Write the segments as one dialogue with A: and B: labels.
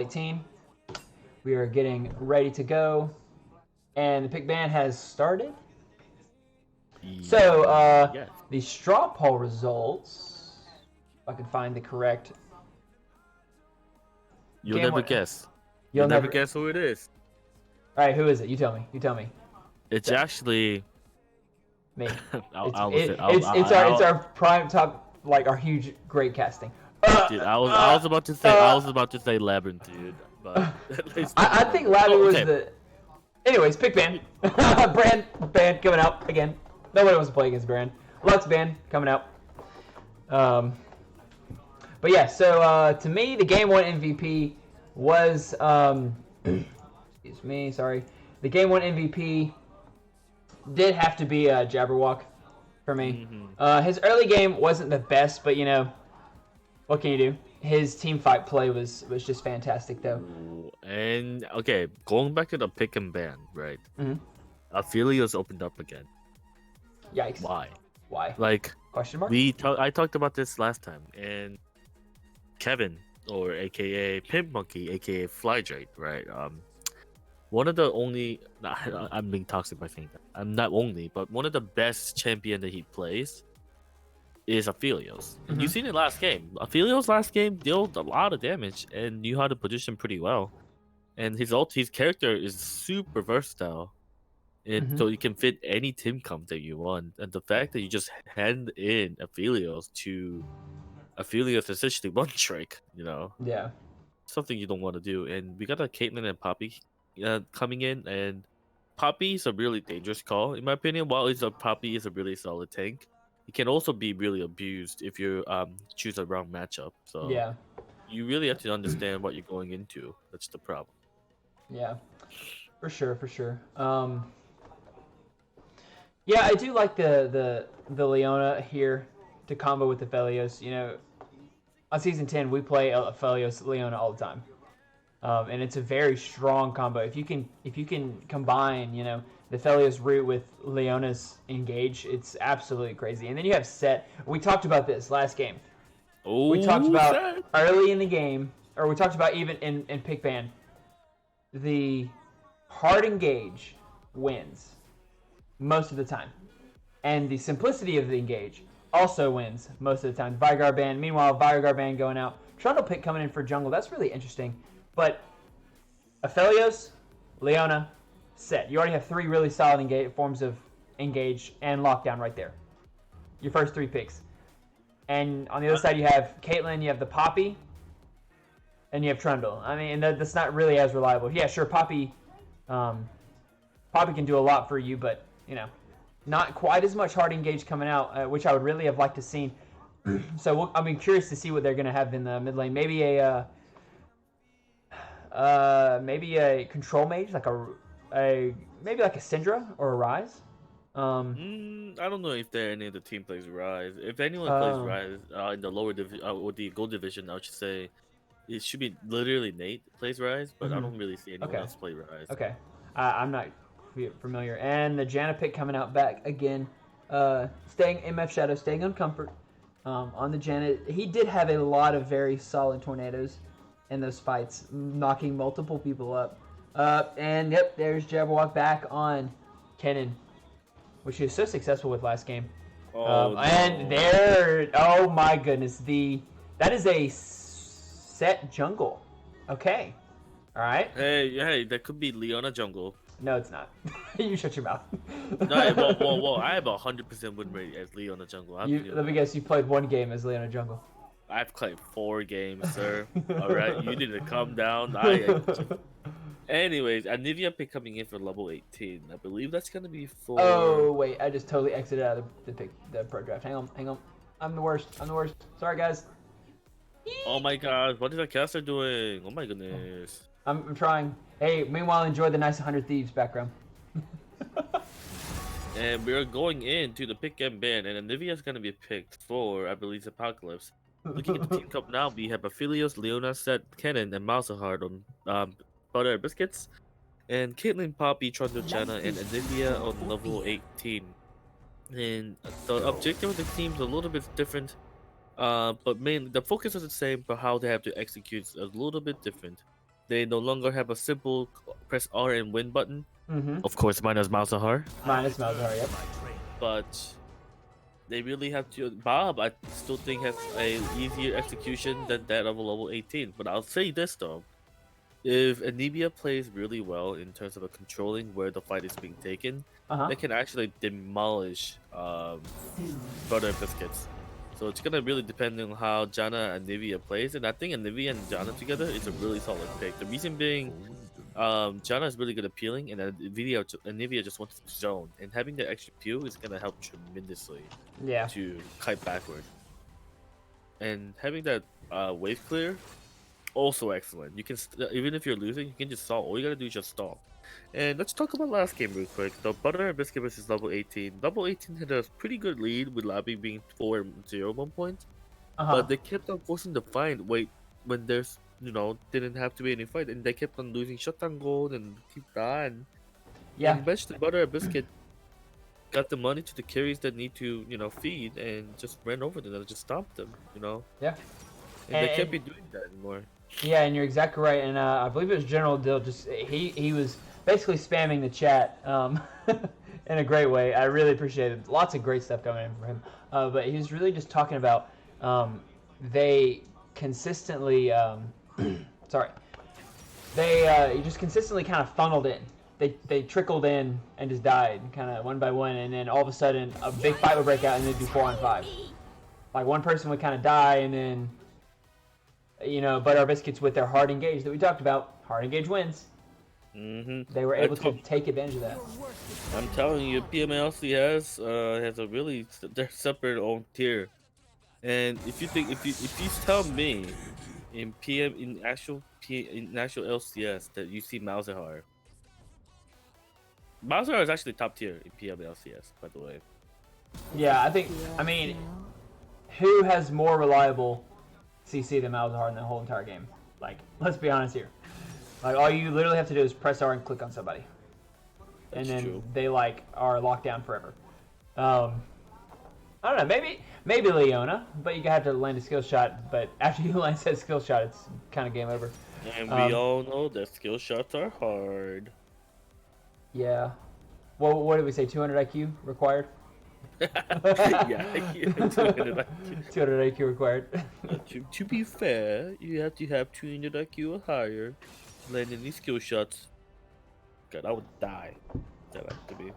A: LV18. We are getting ready to go, and the pick ban has started. So,
B: Yes.
A: the straw poll results, if I can find the correct
B: You'll
A: game
B: never
A: one.
B: guess.
A: You'll
B: never guess who it is.
A: All right, who is it? You tell me. You tell me.
B: It's actually
A: Me.
B: I'll
A: It's our prime top, like our huge great casting.
B: dude, I was about to say Labyrinth, dude, but at least
A: I think Labby was
B: okay.
A: the. Anyways, pick ban. Brand ban coming out again. Nobody wants to play against Brand. Lux ban coming out. But yeah, so to me, the game one MVP was excuse me, sorry. The game one MVP did have to be Jabberwock for me. His early game wasn't the best, but you know, what can you do? His team fight play was just fantastic, though.
B: And okay, going back to the pick and ban, right? Aphelios opened up again.
A: Yikes!
B: Why?
A: Like, question mark?
B: I talked about this last time, and Kevin, or AKA Pimp Monkey, AKA Flydrake, right? One of the only I'm being toxic by saying that. I'm not only, but one of the best champion that he plays is Aphelios. And you've seen it last game. Aphelios last game dealt a lot of damage and knew how to position pretty well. And his character is super versatile. So you can fit any team comp that you want. And the fact that you just hand in Aphelios to Aphelios essentially one trick, you know.
A: Yeah.
B: Something you don't want to do. And we got a Caitlyn and Poppy coming in, and Poppy is a really dangerous call in my opinion. While Poppy is a really solid tank, it can also be really abused if you choose a wrong matchup. So
A: yeah,
B: you really have to understand what you're going into. That's the problem.
A: Yeah, for sure. Yeah, I do like the Leona here to combo with the Felios. You know, on season 10 we play Felios Leona all the time. And it's a very strong combo. If you can combine, you know, the Felios root with Leona's engage, it's absolutely crazy. And then you have Set. We talked about this last game. We talked about
B: Set.
A: Early in the game, or we talked about even in pick ban. The hard engage wins most of the time, and the simplicity of the engage also wins most of the time. Vigar ban. Meanwhile, Vigar ban going out. Trundle pick coming in for jungle. That's really interesting. But Aphelios, Leona, Set. You already have three really solid forms of engage and lockdown right there. Your first three picks. And on the other side, you have Caitlyn, you have the Poppy, and you have Trundle. I mean, that's not really as reliable. Yeah, sure, Poppy can do a lot for you, but, you know, not quite as much hard engage coming out, which I would really have liked to seen. So I'm curious to see what they're going to have in the mid lane. Maybe a control mage, like maybe like a Syndra or a Rise.
B: I don't know if any of the team plays Rise. If anyone plays Rise in the lower division, or the gold division, I should say it should be literally Nate plays Rise, but I don't really see anyone else play Rise.
A: Okay, I'm not familiar. And the Janna pick coming out back again, staying MF Shadow, staying on comfort. On the Janet, he did have a lot of very solid tornadoes in those fights, knocking multiple people up. And yep, there's Jabberwock back on Kennen, which he was so successful with last game.
B: Oh, no.
A: And there, oh my goodness, that is a Set jungle. Okay, all right.
B: Hey, that could be Leona jungle.
A: No, it's not. You shut your mouth.
B: No, well, I have 100% win rate as Leona jungle.
A: Let me guess, you played one game as Leona jungle.
B: I've played 4 games, sir. All right, you need to calm down. Anyways, Anivia pick coming in for level 18. I believe that's gonna be for.
A: Oh wait, I just totally exited out of the pro draft. Hang on. I'm the worst. Sorry guys.
B: Oh my god, what is that caster doing? Oh my goodness.
A: I'm trying. Hey, meanwhile, enjoy the nice 100 Thieves background.
B: And we're going into the pick and ban, and Anivia's gonna be picked for, I believe, Apocalypse. Looking at the team cup now, we have Aphelios, Leona, Set, Kennen, and Malzahar on Butter Biscuits, and Caitlyn, Poppy, Trundle, Janna, and Anivia on level 18. And the objective of the team is a little bit different, but mainly the focus is the same, but how they have to execute is a little bit different. They no longer have a simple press R and win button.
A: Mm-hmm.
B: Of course, minus Malzahar.
A: Minus Malzahar, yep.
B: But they really have to. Bob, I still think, has a easier execution than that of a level 18. But I'll say this though: if Anivia plays really well in terms of controlling where the fight is being taken, they can actually demolish Butter and Biscuits. So it's gonna really depend on how Janna and Anivia plays, and I think Anivia and Janna together is a really solid pick. The reason being, Janna is really good at peeling, and Anivia just wants to zone, and having the extra peel is gonna help tremendously.
A: Yeah.
B: To kite backward, and having that wave clear, also excellent. You can even if you're losing, you can just stall. All you gotta do is just stall. And let's talk about last game real quick. The Butter and Biscuit versus level 18. Level 18 had a pretty good lead with Labby being 4-0 at one point. But they kept on forcing the fight when there's didn't have to be any fight, and they kept on losing shutdown gold and keep dying.
A: Yeah.
B: And eventually Butter and Biscuit got the money to the carries that need to feed, and just ran over them and just stomped them.
A: Yeah.
B: And they can't be doing that anymore.
A: Yeah, and you're exactly right. And I believe it was General Dill. He was basically spamming the chat in a great way. I really appreciated lots of great stuff coming in from him. But he was really just talking about they consistently he just consistently kind of funneled in. They trickled in and just died kind of one by one, and then all of a sudden a big fight would break out and they'd do 4-on-5. Like one person would kind of die, and then Butter Biscuits with their hard engage that we talked about. Hard engage wins.
B: Mm-hmm.
A: They were able to take advantage of that.
B: I'm telling you, PMLC has a really their separate own tier. And if you tell me in actual LCS that you see Malzahar is actually top tier in PMLCS, by the way.
A: Yeah, I mean, who has more reliable CC than Malzahar in the whole entire game? Like, let's be honest here. Like, all you literally have to do is press R and click on somebody. And then they, are locked down forever. I don't know, maybe Leona, but you have to land a skill shot. But after you land that skill shot, it's kind of game over.
B: And we all know that skill shots are hard.
A: Yeah. Well, what did we say, 200 IQ required?
B: yeah, 200 IQ.
A: 200 IQ required.
B: To be fair, you have to have 200 IQ or higher to land any skill shots. God, I would die. That have to be.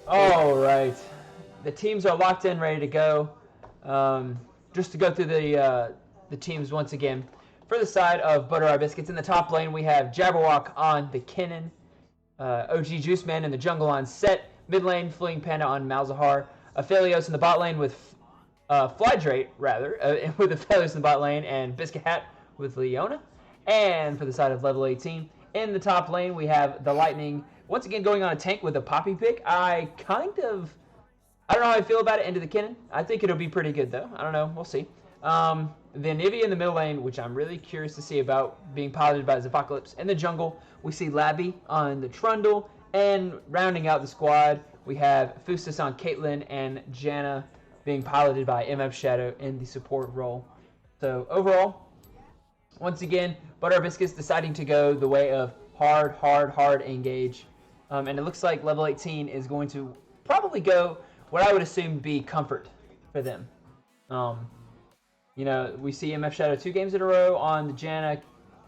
A: All right. The teams are locked in, ready to go. Just to go through the teams once again. For the side of Butter Our Biscuits, in the top lane we have Jabberwock on the Kinnan, OG Juiceman in the jungle on Set, mid lane Fleeing Panda on Malzahar, Aphelios in the bot lane with Flydrate, with Aphelios in the bot lane, and Biscuit Hat with Leona. And for the side of level 18, in the top lane we have the Lightning, once again going on a tank with a Poppy pick. I don't know how I feel about it into the Kinnan. I think it'll be pretty good though. I don't know, we'll see. The Anivia in the middle lane, which I'm really curious to see about, being piloted by Apocalypse. In the jungle, we see Labby on the Trundle, and rounding out the squad, we have Fustus on Caitlyn and Janna being piloted by MF Shadow in the support role. So once again, Butter Biscuits deciding to go the way of hard engage. And it looks like level 18 is going to probably go what I would assume be comfort for them. We see MF Shadow 2 games in a row on the Janna,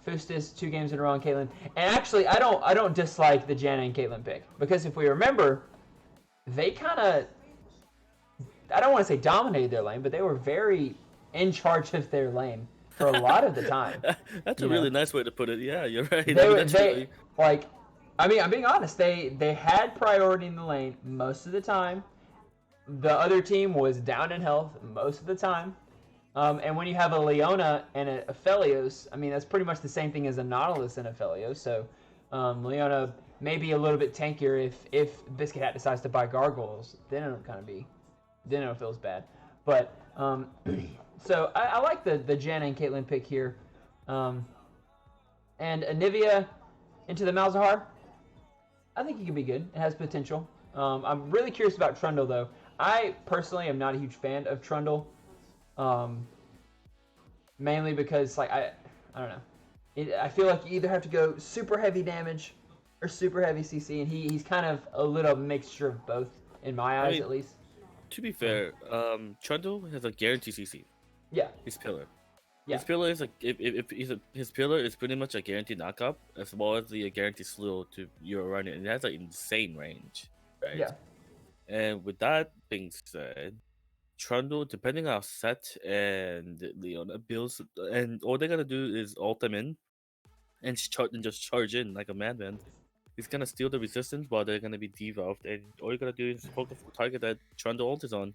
A: Fustus 2 games in a row on Caitlyn. And actually, I don't dislike the Janna and Caitlyn pick, because if we remember, they kind of, I don't want to say dominated their lane, but they were very in charge of their lane for a lot of the time.
B: That's a really nice way to put it. Yeah, you're right.
A: I'm being honest. They had priority in the lane most of the time. The other team was down in health most of the time. And when you have a Leona and a Aphelios, I mean, that's pretty much the same thing as a Nautilus and Aphelios. So Leona may be a little bit tankier if Biscuit Hat decides to buy Gargoyles. Then it'll feel as bad. But so I like the Janna and Caitlyn pick here. And Anivia into the Malzahar, I think he could be good. It has potential. I'm really curious about Trundle though. I personally am not a huge fan of Trundle. Mainly because I don't know. I feel like you either have to go super heavy damage or super heavy CC, and he's kind of a little mixture of both in my
B: I
A: eyes,
B: mean,
A: at least.
B: to be fair, Trundle has a guaranteed CC.
A: Yeah,
B: His pillar.
A: yeah,
B: His pillar is like if his pillar is pretty much a guaranteed knockup as well as the guaranteed slew to your running, and it has an insane range, right?
A: yeah.
B: And with that being said, Trundle, depending on how set and Leona builds, and all they gotta do is ult them in and just charge in like a madman. He's gonna steal the resistance while they're gonna be debuffed, and all you gotta do is focus the target that Trundle ult is on.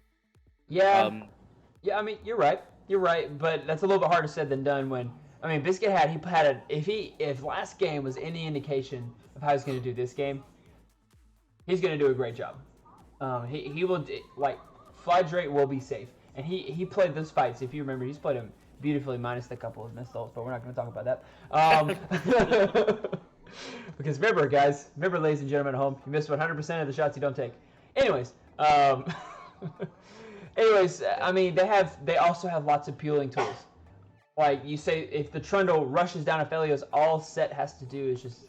A: Yeah,
B: Um,
A: yeah. I mean, you're right. You're right, but that's a little bit harder said than done. When I mean, Biscuit had a if last game was any indication of how he's going to do this game, he's going to do a great job. He will like Flydrate will be safe, and he played those fights. If you remember, he's played them beautifully, minus the couple of missed ults, but we're not going to talk about that. Because remember, guys, ladies and gentlemen at home, you miss 100% of the shots you don't take. Anyways, I mean, they also have lots of peeling tools. Like you say, if the Trundle rushes down Aphelios, all Set has to do is just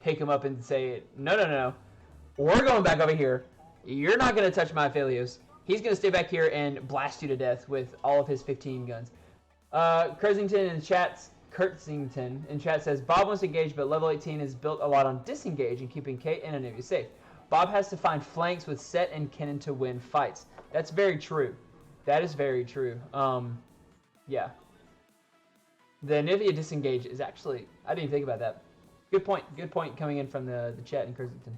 A: pick him up and say, no, we're going back over here. You're not going to touch my Aphelios. He's going to stay back here and blast you to death with all of his 15 guns. Kurtzington in chat says, Bob wants to engage, but level 18 is built a lot on disengage and keeping Kate and Anivia safe. Bob has to find flanks with Set and Kennen to win fights. That's very true. That is very true. Yeah. The Anivia disengage is actually, I didn't even think about that. Good point. Good point coming in from the chat in Kurtzington.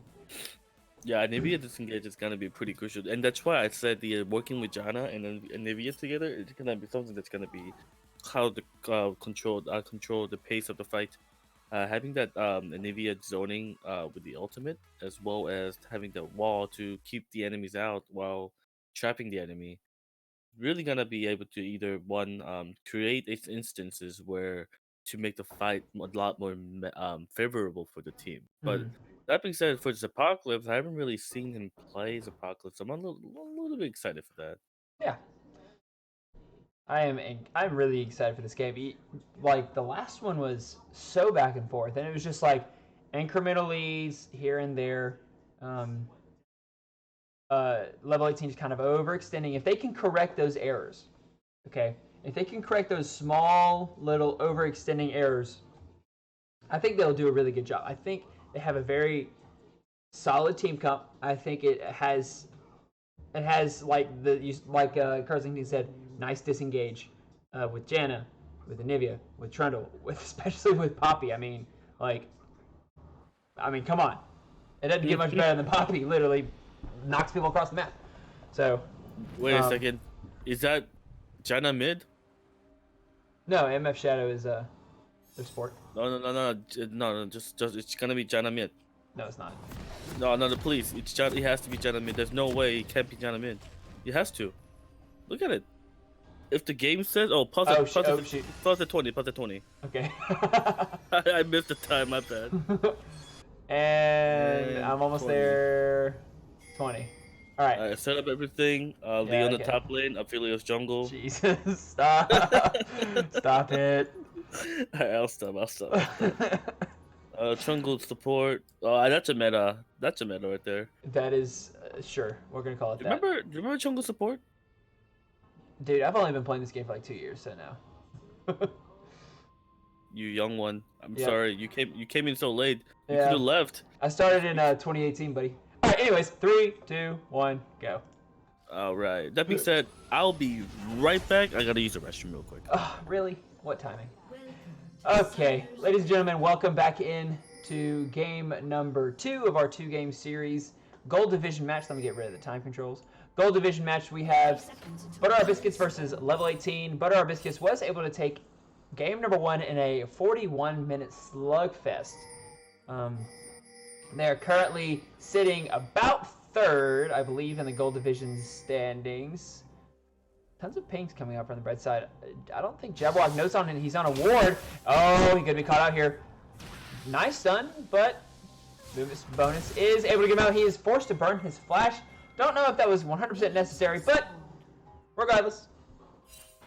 B: Yeah, Nivea disengage is gonna be pretty crucial, and that's why I said the working with Jana and then Nivea together is gonna be something that's gonna be how to control the pace of the fight. Having that Nivea zoning with the ultimate, as well as having the wall to keep the enemies out while trapping the enemy, really gonna be able to either one create instances where to make the fight a lot more favorable for the team, but.
A: Mhm.
B: That being said, for Apocalypse, I haven't really seen him play as Apocalypse. I'm a little bit excited for that.
A: Yeah. I'm really excited for this game. Like the last one was so back and forth, and it was just like incremental leads here and there. Level 18 is kind of overextending. If they can correct those errors, okay, if they can correct those small little overextending errors, I think they'll do a really good job. I think they have a very solid team comp. I think it has like Carzington said, nice disengage with Janna, with Anivia, with Trundle, with especially with Poppy. I mean, come on, it doesn't get much better than Poppy. Literally knocks people across the map. So
B: wait a second, is that Janna mid?
A: No, MF Shadow is their support.
B: No. Just it's gonna be Janna mid.
A: No, it's not.
B: No, please. It has to be Janna mid. There's no way it can't be Janna mid. It has to. Look at it. If the game says, pause at 20.
A: Okay.
B: I missed the time. My bad.
A: And I'm almost
B: 20.
A: there. 20. All right.
B: I set up everything. Lee on the top lane. Aphelios jungle.
A: Jesus, stop! Stop it.
B: Alright, I'll stop. Jungle support. That's a meta. That's a meta right there.
A: That is sure. We're gonna call it that.
B: Do you remember jungle support?
A: Dude, I've only been playing this game for like 2 years, so no.
B: You young one. I'm
A: Yep.
B: sorry. You came in so late. You
A: Yeah.
B: could have left.
A: I started in 2018, buddy. All right. Anyways, 3, 2, 1, go.
B: All right. That being said, I'll be right back. I gotta use the restroom real quick.
A: Really? What timing? Okay, ladies and gentlemen, welcome back in to game number 2 of our 2-game series. Gold Division match. Let me get rid of the time controls. Gold Division match, we have Butter Our Biscuits versus Level 18. Butter Our Biscuits was able to take game number 1 in a 41-minute slugfest. They are currently sitting about 3rd, I believe, in the Gold Division standings. Tons of pings coming up from the red side. I don't think Jabberwock knows on him. He's on a ward. Oh, he could be caught out here. Nice stun, but movement bonus is able to get him out. He is forced to burn his flash. Don't know if that was 100% necessary, but regardless,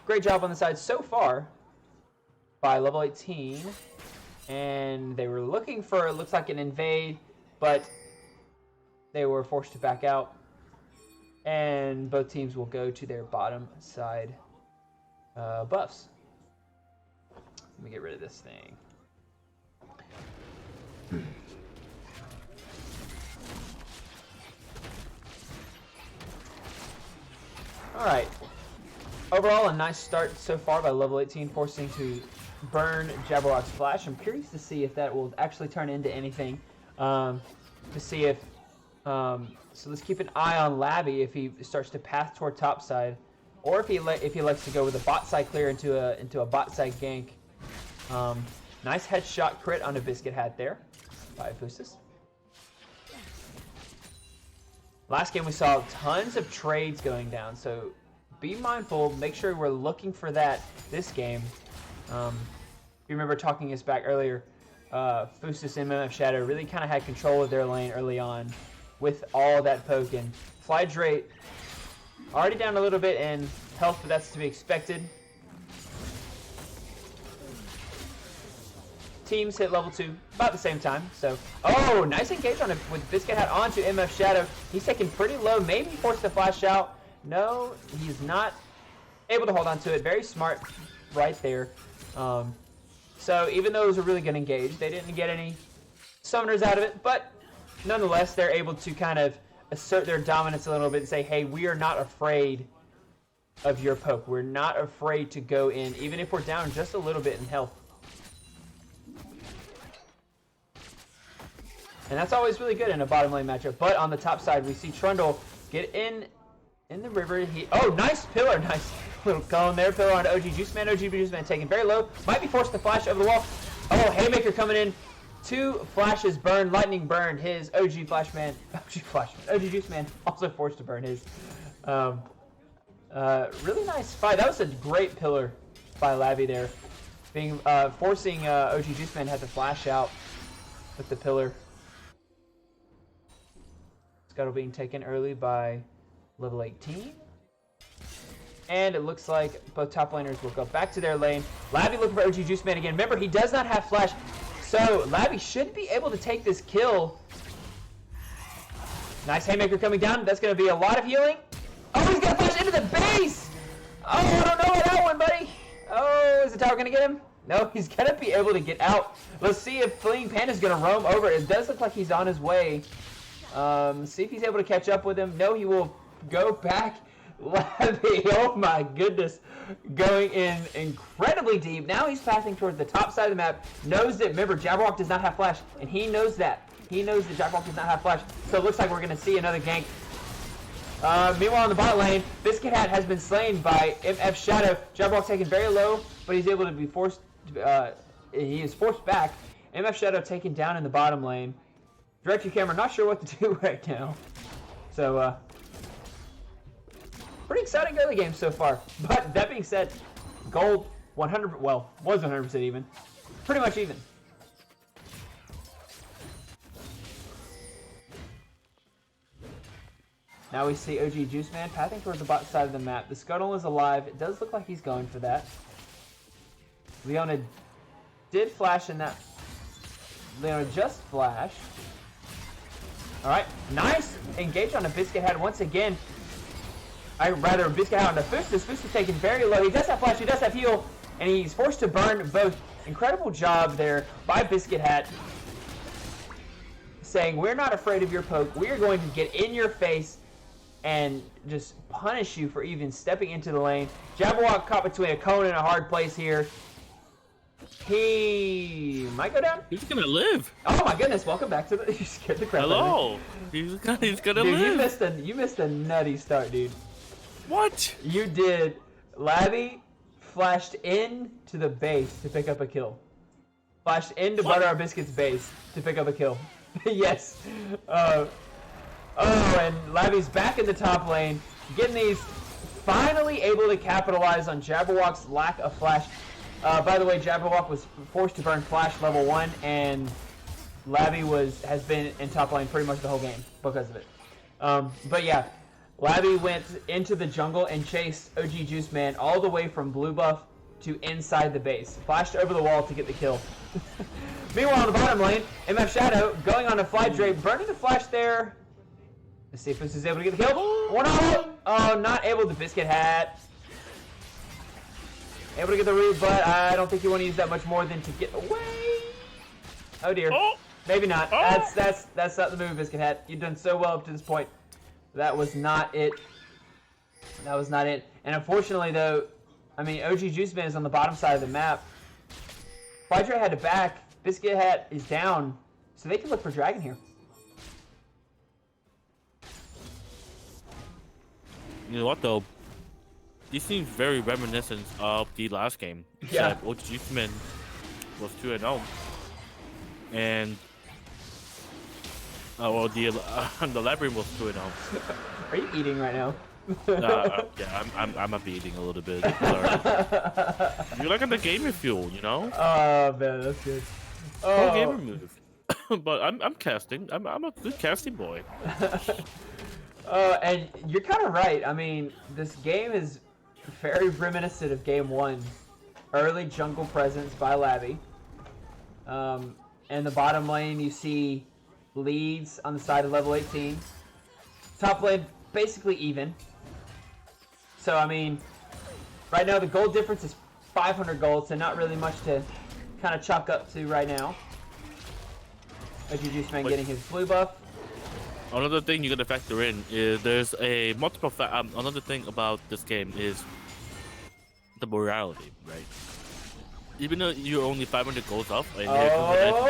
A: great job on the side so far by Level 18. And they were looking for, it looks like an invade, but they were forced to back out. And both teams will go to their bottom side buffs. Let me get rid of this thing. Alright. Overall, a nice start so far by level 18, forcing to burn Jabberwock's flash. I'm curious to see if that will actually turn into anything. To see if... so let's keep an eye on Labby if he starts to path toward top side. Or if he likes to go with a bot side clear into a bot side gank. Nice headshot crit on a Biscuit Hat there by Fustus. Last game we saw tons of trades going down, so be mindful, make sure we're looking for that this game. If you remember talking us back earlier, Fustus and MF Shadow really kind of had control of their lane early on with all that poking. Flydrate already down a little bit in health, but that's to be expected. Teams hit level 2 about the same time, so... Oh, nice engage on it with Biscuit Hat onto MF Shadow. He's taken pretty low, maybe forced to flash out. No, he's not able to hold on to it. Very smart right there. So even though it was a really good engage, they didn't get any summoners out of it, but nonetheless, they're able to kind of assert their dominance a little bit and say, hey, we are not afraid of your poke. We're not afraid to go in, even if we're down just a little bit in health. And that's always really good in a bottom lane matchup. But on the top side, we see Trundle get in the river. Oh, nice pillar. Nice little cone there. Pillar on OG Juiceman. OG Juiceman taken very low. Might be forced to flash over the wall. Oh, Haymaker coming in. 2 flashes burned. Lightning burned his. OG Flashman. OG Juiceman also forced to burn his. Really nice fight. That was a great pillar by Labby there. Forcing OG Juiceman had to flash out with the pillar. Scuttle being taken early by level 18. And it looks like both top laners will go back to their lane. Labby looking for OG Juiceman again. Remember, he does not have flash. So Labby should be able to take this kill. Nice Haymaker coming down. That's going to be a lot of healing. Oh, he's going to flash into the base. Oh, I don't know about that one, buddy. Oh, is the tower going to get him? No, he's going to be able to get out. Let's see if Fleeing Panda's going to roam over. It does look like he's on his way. See if he's able to catch up with him. No, he will go back. Labby, oh my goodness, going in incredibly deep. Now he's passing towards the top side of the map. Knows that, remember, Jabberwock does not have flash, and he knows that. He knows that Jabberwock does not have flash, so it looks like we're going to see another gank. Meanwhile, in the bot lane, Biscuit Hat has been slain by MF Shadow. Jabberwock taken very low, but he's able to be forced, he is forced back. MF Shadow taken down in the bottom lane. Direct your camera, not sure what to do right now. So, pretty exciting early game so far. But that being said, gold 100, well, was 100% even. Pretty much even. Now we see OG Juiceman pathing towards the bottom side of the map. The Scuttle is alive. It does look like he's going for that. Leona did flash in that. Leona just flashed. Alright, nice engage on a Biscuit Hat once again. Biscuit Hat on the Fustus. Fustus taken very low. He does have flash, he does have heal, and he's forced to burn both. Incredible job there by Biscuit Hat. Saying, we're not afraid of your poke. We are going to get in your face and just punish you for even stepping into the lane. Jabberwock caught between a cone and a hard place here. He might go down.
B: He's gonna live.
A: Oh my goodness! Welcome back to the. You scared the crap out of me.
B: He's gonna
A: dude,
B: live.
A: You missed a nutty start, dude.
B: What?
A: You did. Labby flashed into the base to pick up a kill. Flashed into Butter Our Biscuit's base to pick up a kill. Yes. Oh, and Labby's back in the top lane, getting these. Finally able to capitalize on Jabberwock's lack of flash. By the way, Jabberwock was forced to burn flash level 1, and Labby has been in top lane pretty much the whole game because of it. But yeah, Labby went into the jungle and chased OG Juiceman all the way from blue buff to inside the base. Flashed over the wall to get the kill. Meanwhile, on the bottom lane, MF Shadow going on a Fly Drape, burning the flash there. Let's see if this is able to get the kill. One out! Oh, not able to Biscuit Hat. Able to get the read, but I don't think you want to use that much more than to get away. Oh dear. Maybe not. That's not the move, Biscuit Hat. You've done so well up to this point. That was not it. That was not it. And unfortunately, though, I mean, OG Juiceman is on the bottom side of the map. Fydra had to back. Biscuit Hat is down, so they can look for Dragon here.
B: You know what, though? This seems very reminiscent of the last game.
A: Yeah.
B: Except OG Juiceman was 2-0. And... well, the Labyrinth was 2-0.
A: Are you eating right now?
B: Yeah, I'm up eating a little bit. Sorry. You're like in the gamer fuel, you know?
A: Oh man, that's good.
B: Oh, gamer move. But I'm casting. I'm a good casting boy.
A: And you're kind of right. I mean, this game is very reminiscent of Game 1. Early jungle presence by Labby. In the bottom lane, you see leads on the side of level 18. Top lane, basically even. So, I mean, right now the gold difference is 500 gold, so not really much to kind of chalk up to right now. OG Juiceman getting his blue buff.
B: Another thing you gotta factor in is there's a multiple. Another thing about this game is the morality, right? Even though you're only 500 gold off, and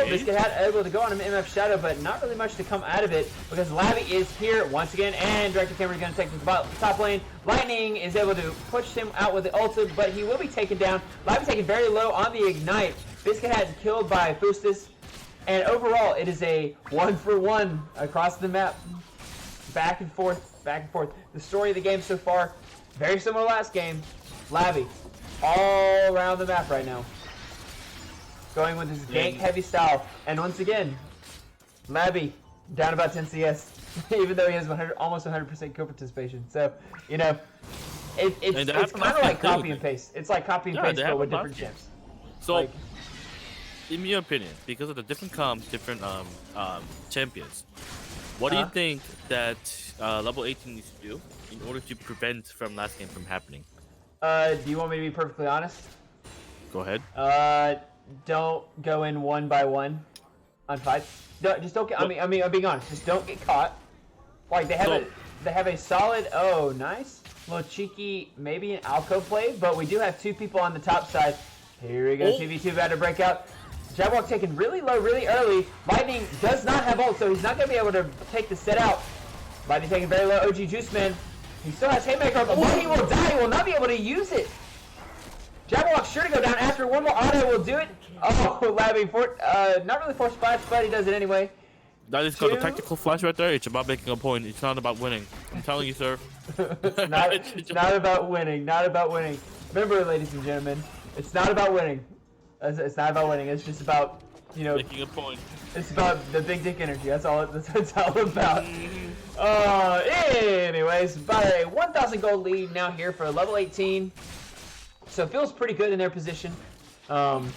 A: Biscuit Hat able to go on an MF Shadow, but not really much to come out of it because Labby is here once again, and Director Cameron is going to take the top lane. Lightning is able to push him out with the ulti, but he will be taken down. Labby taken very low on the Ignite. Biscuit Hat killed by Fustus, and overall it is a 1-for-1 across the map. Back and forth, back and forth. The story of the game so far, very similar to last game. Labby all around the map right now. Going with his gank heavy style. And once again, Labby down about 10 CS, even though he has almost 100% kill participation. So, you know, it's kind of like copy and paste. It's like copy and paste, but with different champs.
B: So,
A: like,
B: in your opinion, because of the different comps, different champions, what do you think that level 18 needs to do in order to prevent from last game from happening?
A: do you want me to be perfectly honest?
B: Go ahead.
A: Don't go in one by one on fights. Just don't get. I mean, I'm being honest. Just don't get caught. Like they have a solid. Oh, nice. Little cheeky, maybe an alcove play, but we do have two people on the top side. Here we go. 2v2 about to break out. Jabwalk taken really low, really early. Lightning does not have ult, so he's not going to be able to take the set out. Lightning taken very low. OG Juiceman. He still has Haymaker, but he will die. He will not be able to use it. Jabberwock's sure to go down after one more auto will do it. Oh, Labby, not really forced splash, but he does it anyway.
B: That is called a tactical flash right there. It's about making a point. It's not about winning. I'm telling you, sir.
A: It's not about winning. Not about winning. Remember, ladies and gentlemen, it's not about winning. It's not about winning. It's just about, you know,
B: making a point.
A: It's about the big dick energy. That's all. That's what it's all about. Anyways, by a 1,000 gold lead now here for level 18. So it feels pretty good in their position. Bottom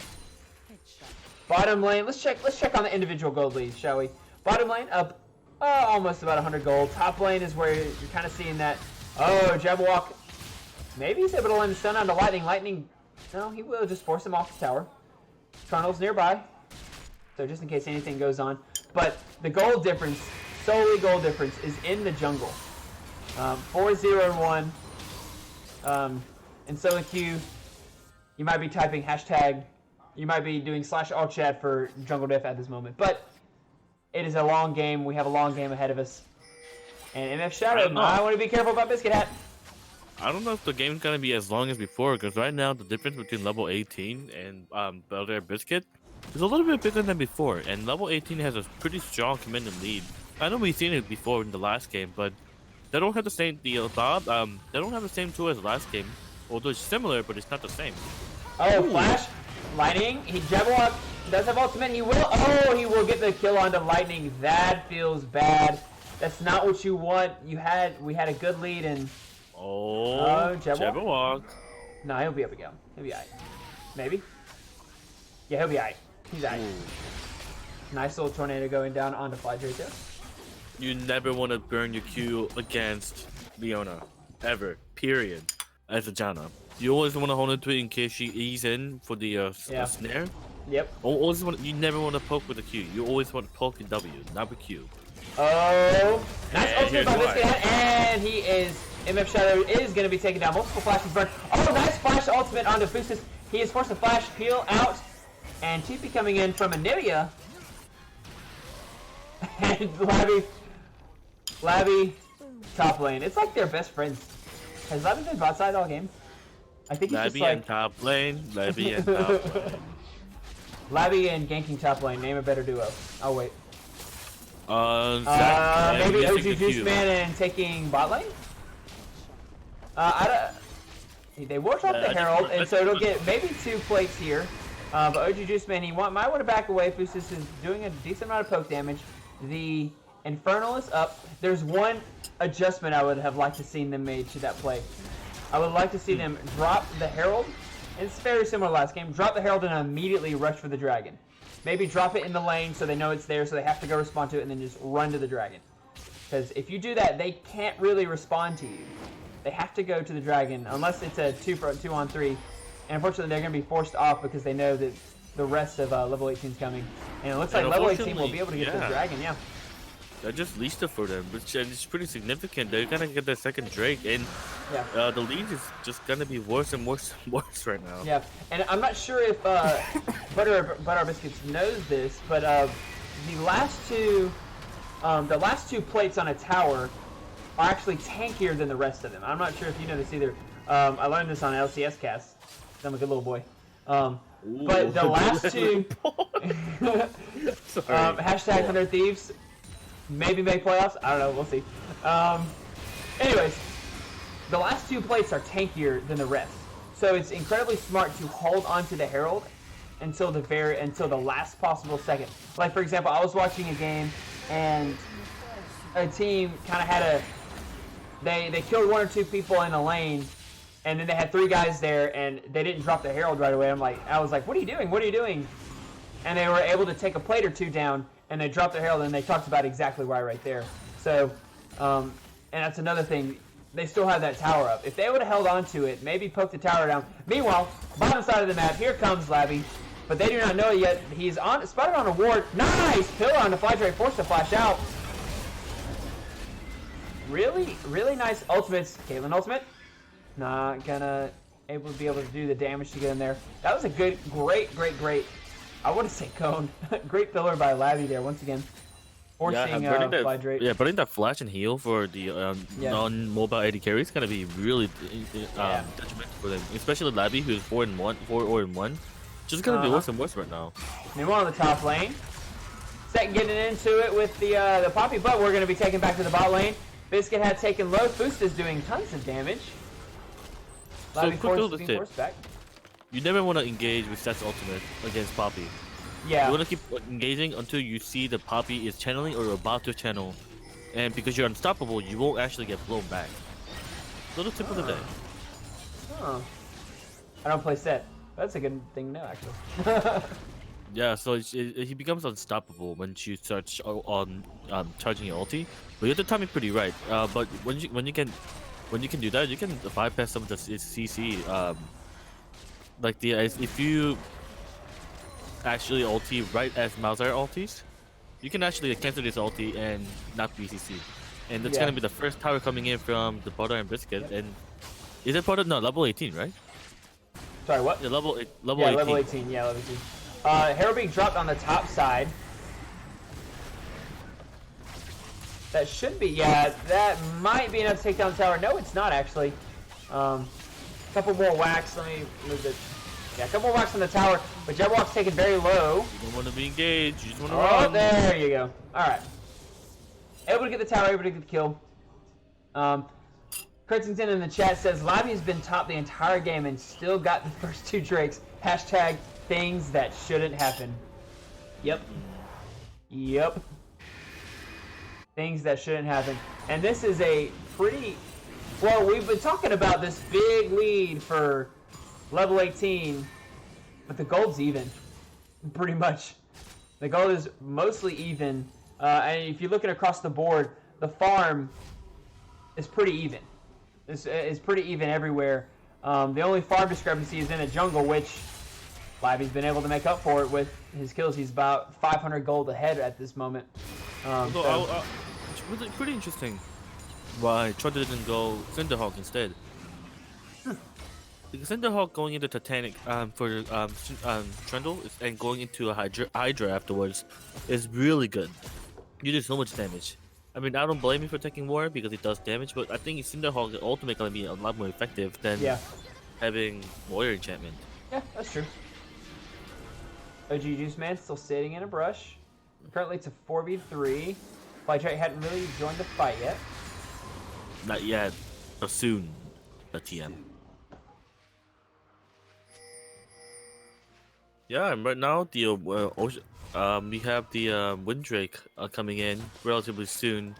A: lane, let's check on the individual gold leads, shall we? Bottom lane up almost about 100 gold. Top lane is where you're kind of seeing that. Oh, Jabberwock. Maybe he's able to land the stun on the Lightning. Lightning, no, he will just force him off the tower. Trundle's nearby, so just in case anything goes on. But the gold difference, solely gold difference, is in the jungle. 4-0-1. In solo queue, you might be typing hashtag. You might be doing /all chat for jungle diff at this moment. But it is a long game. We have a long game ahead of us. And MF Shadow, I want to be careful about Biscuit Hat.
B: I don't know if the game's gonna be as long as before, because right now the difference between level 18 and Belder Biscuit is a little bit bigger than before, and level 18 has a pretty strong commanding lead. I know we've seen it before in the last game, but they don't have the same they don't have the same tool as the last game. Although it's similar, but it's not the same.
A: Oh, Flash, Lightning. Jabberwock does have ultimate. He will get the kill onto Lightning. That feels bad. That's not what you want. We had a good lead and.
B: Oh, Jabberwock.
A: No, he'll be able to get him. He'll be alright. Maybe. Yeah, he'll be alright. He's alright. Nice little tornado going down onto Fly Drake there.
B: You never want to burn your Q against Leona. Ever. Period. As a Janna. You always want to hold into it in case she ease in for the snare.
A: Yep.
B: You never want to poke with a Q. You always want to poke in W, not with Q.
A: Oh, nice
B: And
A: ultimate by
B: here's
A: Biscuit, and he is, MF Shadow is going to be taken down. Multiple flashes burn. Oh, nice flash ultimate onto Boostus. He is forced to flash, peel out, and TP coming in from Anivia. And Labby, top lane. It's like they're best friends. Has Labby been bot side all game? I think he's
B: Labby
A: just like...
B: and top lane, Labby and top lane.
A: Labby and ganking top lane. Name a better duo. Oh, wait.
B: Zach,
A: maybe OG Juice Man and taking bot lane? I don't... They will drop the Herald, and so it'll get maybe 2 plates here. But OG Juice Man, he might want to back away. Boostus is doing a decent amount of poke damage. The Infernal is up. There's one adjustment I would have liked to seen them made to that play. I would like to see them drop the Herald. It's very similar to last game. Drop the Herald and immediately rush for the Dragon. Maybe drop it in the lane so they know it's there, so they have to go respond to it, and then just run to the Dragon. Because if you do that, they can't really respond to you. They have to go to the Dragon, unless it's a 2-on-3. And unfortunately, they're going to be forced off because they know that the rest of level 18 is coming. And it looks like level 18 will be able to get to the Dragon, yeah.
B: That just least it for them, which is pretty significant. They're gonna get their second Drake, and the lead is just gonna be worse and worse and worse right now.
A: Yeah, and I'm not sure if Butter Biscuits knows this, but the last two plates on a tower are actually tankier than the rest of them. I'm not sure if you know this either. I learned this on LCS cast. I'm a good little boy. But the last two, hashtag 100 Thieves. Maybe make playoffs. I don't know. We'll see. Anyways, the last 2 plates are tankier than the rest, so it's incredibly smart to hold onto the Herald until the last possible second. Like for example, I was watching a game and a team kind of had they killed 1 or 2 people in a lane, and then they had 3 guys there, and they didn't drop the Herald right away. I was like, what are you doing? What are you doing? And they were able to take a plate or 2 down. And they dropped the Herald, and they talked about exactly why right there. So, and that's another thing. They still have that tower up. If they would have held on to it, maybe poked the tower down. Meanwhile, bottom side of the map, here comes Labby. But they do not know it yet. He's spotted on a ward. Nice! Pillar on the Fly Drake, forced to flash out. Really, really nice ultimates. Caitlyn ultimate. Not gonna be able to do the damage to get in there. That was a great. I want to say cone. Great pillar by Labby there once again. Forcing Fly Drake.
B: Yeah, putting that flash and heal for the non-mobile AD carry is gonna be really detrimental for them, especially Labby, who's 4-1. Just gonna be worse and worse right now.
A: Meanwhile, on the top lane, Set getting into it with the Poppy, but we're gonna be taken back to the bot lane. Biscuit had taken low. Boost is doing tons of damage.
B: So quick
A: forced back.
B: You never want to engage with Set's ultimate against Poppy.
A: Yeah.
B: You want to keep engaging until you see the Poppy is channeling or about to channel. And because you're unstoppable, you won't actually get blown back. Little tip of the day.
A: Oh. I don't play Set. That's a good thing to know, actually.
B: Yeah, so he becomes unstoppable when you start on charging your ulti. But you have to time it pretty right. But when you can do that, you can bypass some of the CC. If you actually ulti right as Malzahar ultis, you can actually cancel this ulti and not BCC. And that's gonna be the first tower coming in from the Butter and Biscuit. Yep. And is it part of level 18, right?
A: Sorry, what?
B: Yeah, level 18.
A: Level 18. Yeah, level 18. Herald being dropped on the top side. That should be, that might be enough to take down the tower. No, it's not actually. Couple more whacks. Let me move it. Yeah, a couple more whacks on the tower, but Jabberwock's taken very low.
B: You don't want to be engaged. You just want to run.
A: Oh, there you go. All right. Able to get the tower, able to get the kill. Kurtzington in the chat says, Labby's been top the entire game and still got the first 2 Drakes. Hashtag things that shouldn't happen. Yep. Things that shouldn't happen. And this is a pretty... Well, we've been talking about this big lead for level 18, but the gold's even, pretty much. The gold is mostly even, and if you look at across the board, the farm is pretty even. It's pretty even everywhere. The only farm discrepancy is in the jungle, which Lively's been able to make up for it with his kills. He's about 500 gold ahead at this moment.
B: It's really pretty interesting why Trundle didn't go Cinderhawk instead. Because Cinderhawk going into Titanic for Trundle and going into a Hydra afterwards is really good. You do so much damage. I mean, I don't blame you for taking War because it does damage, but I think Cinderhawk ultimate gonna be a lot more effective than having Warrior enchantment.
A: Yeah, that's true. OG Juice Man still sitting in a brush. Currently it's a 4v3. Flytrite hadn't really joined the fight yet.
B: Not yet, but soon. The TM. Yeah, and right now the we have the Windrake coming in relatively soon,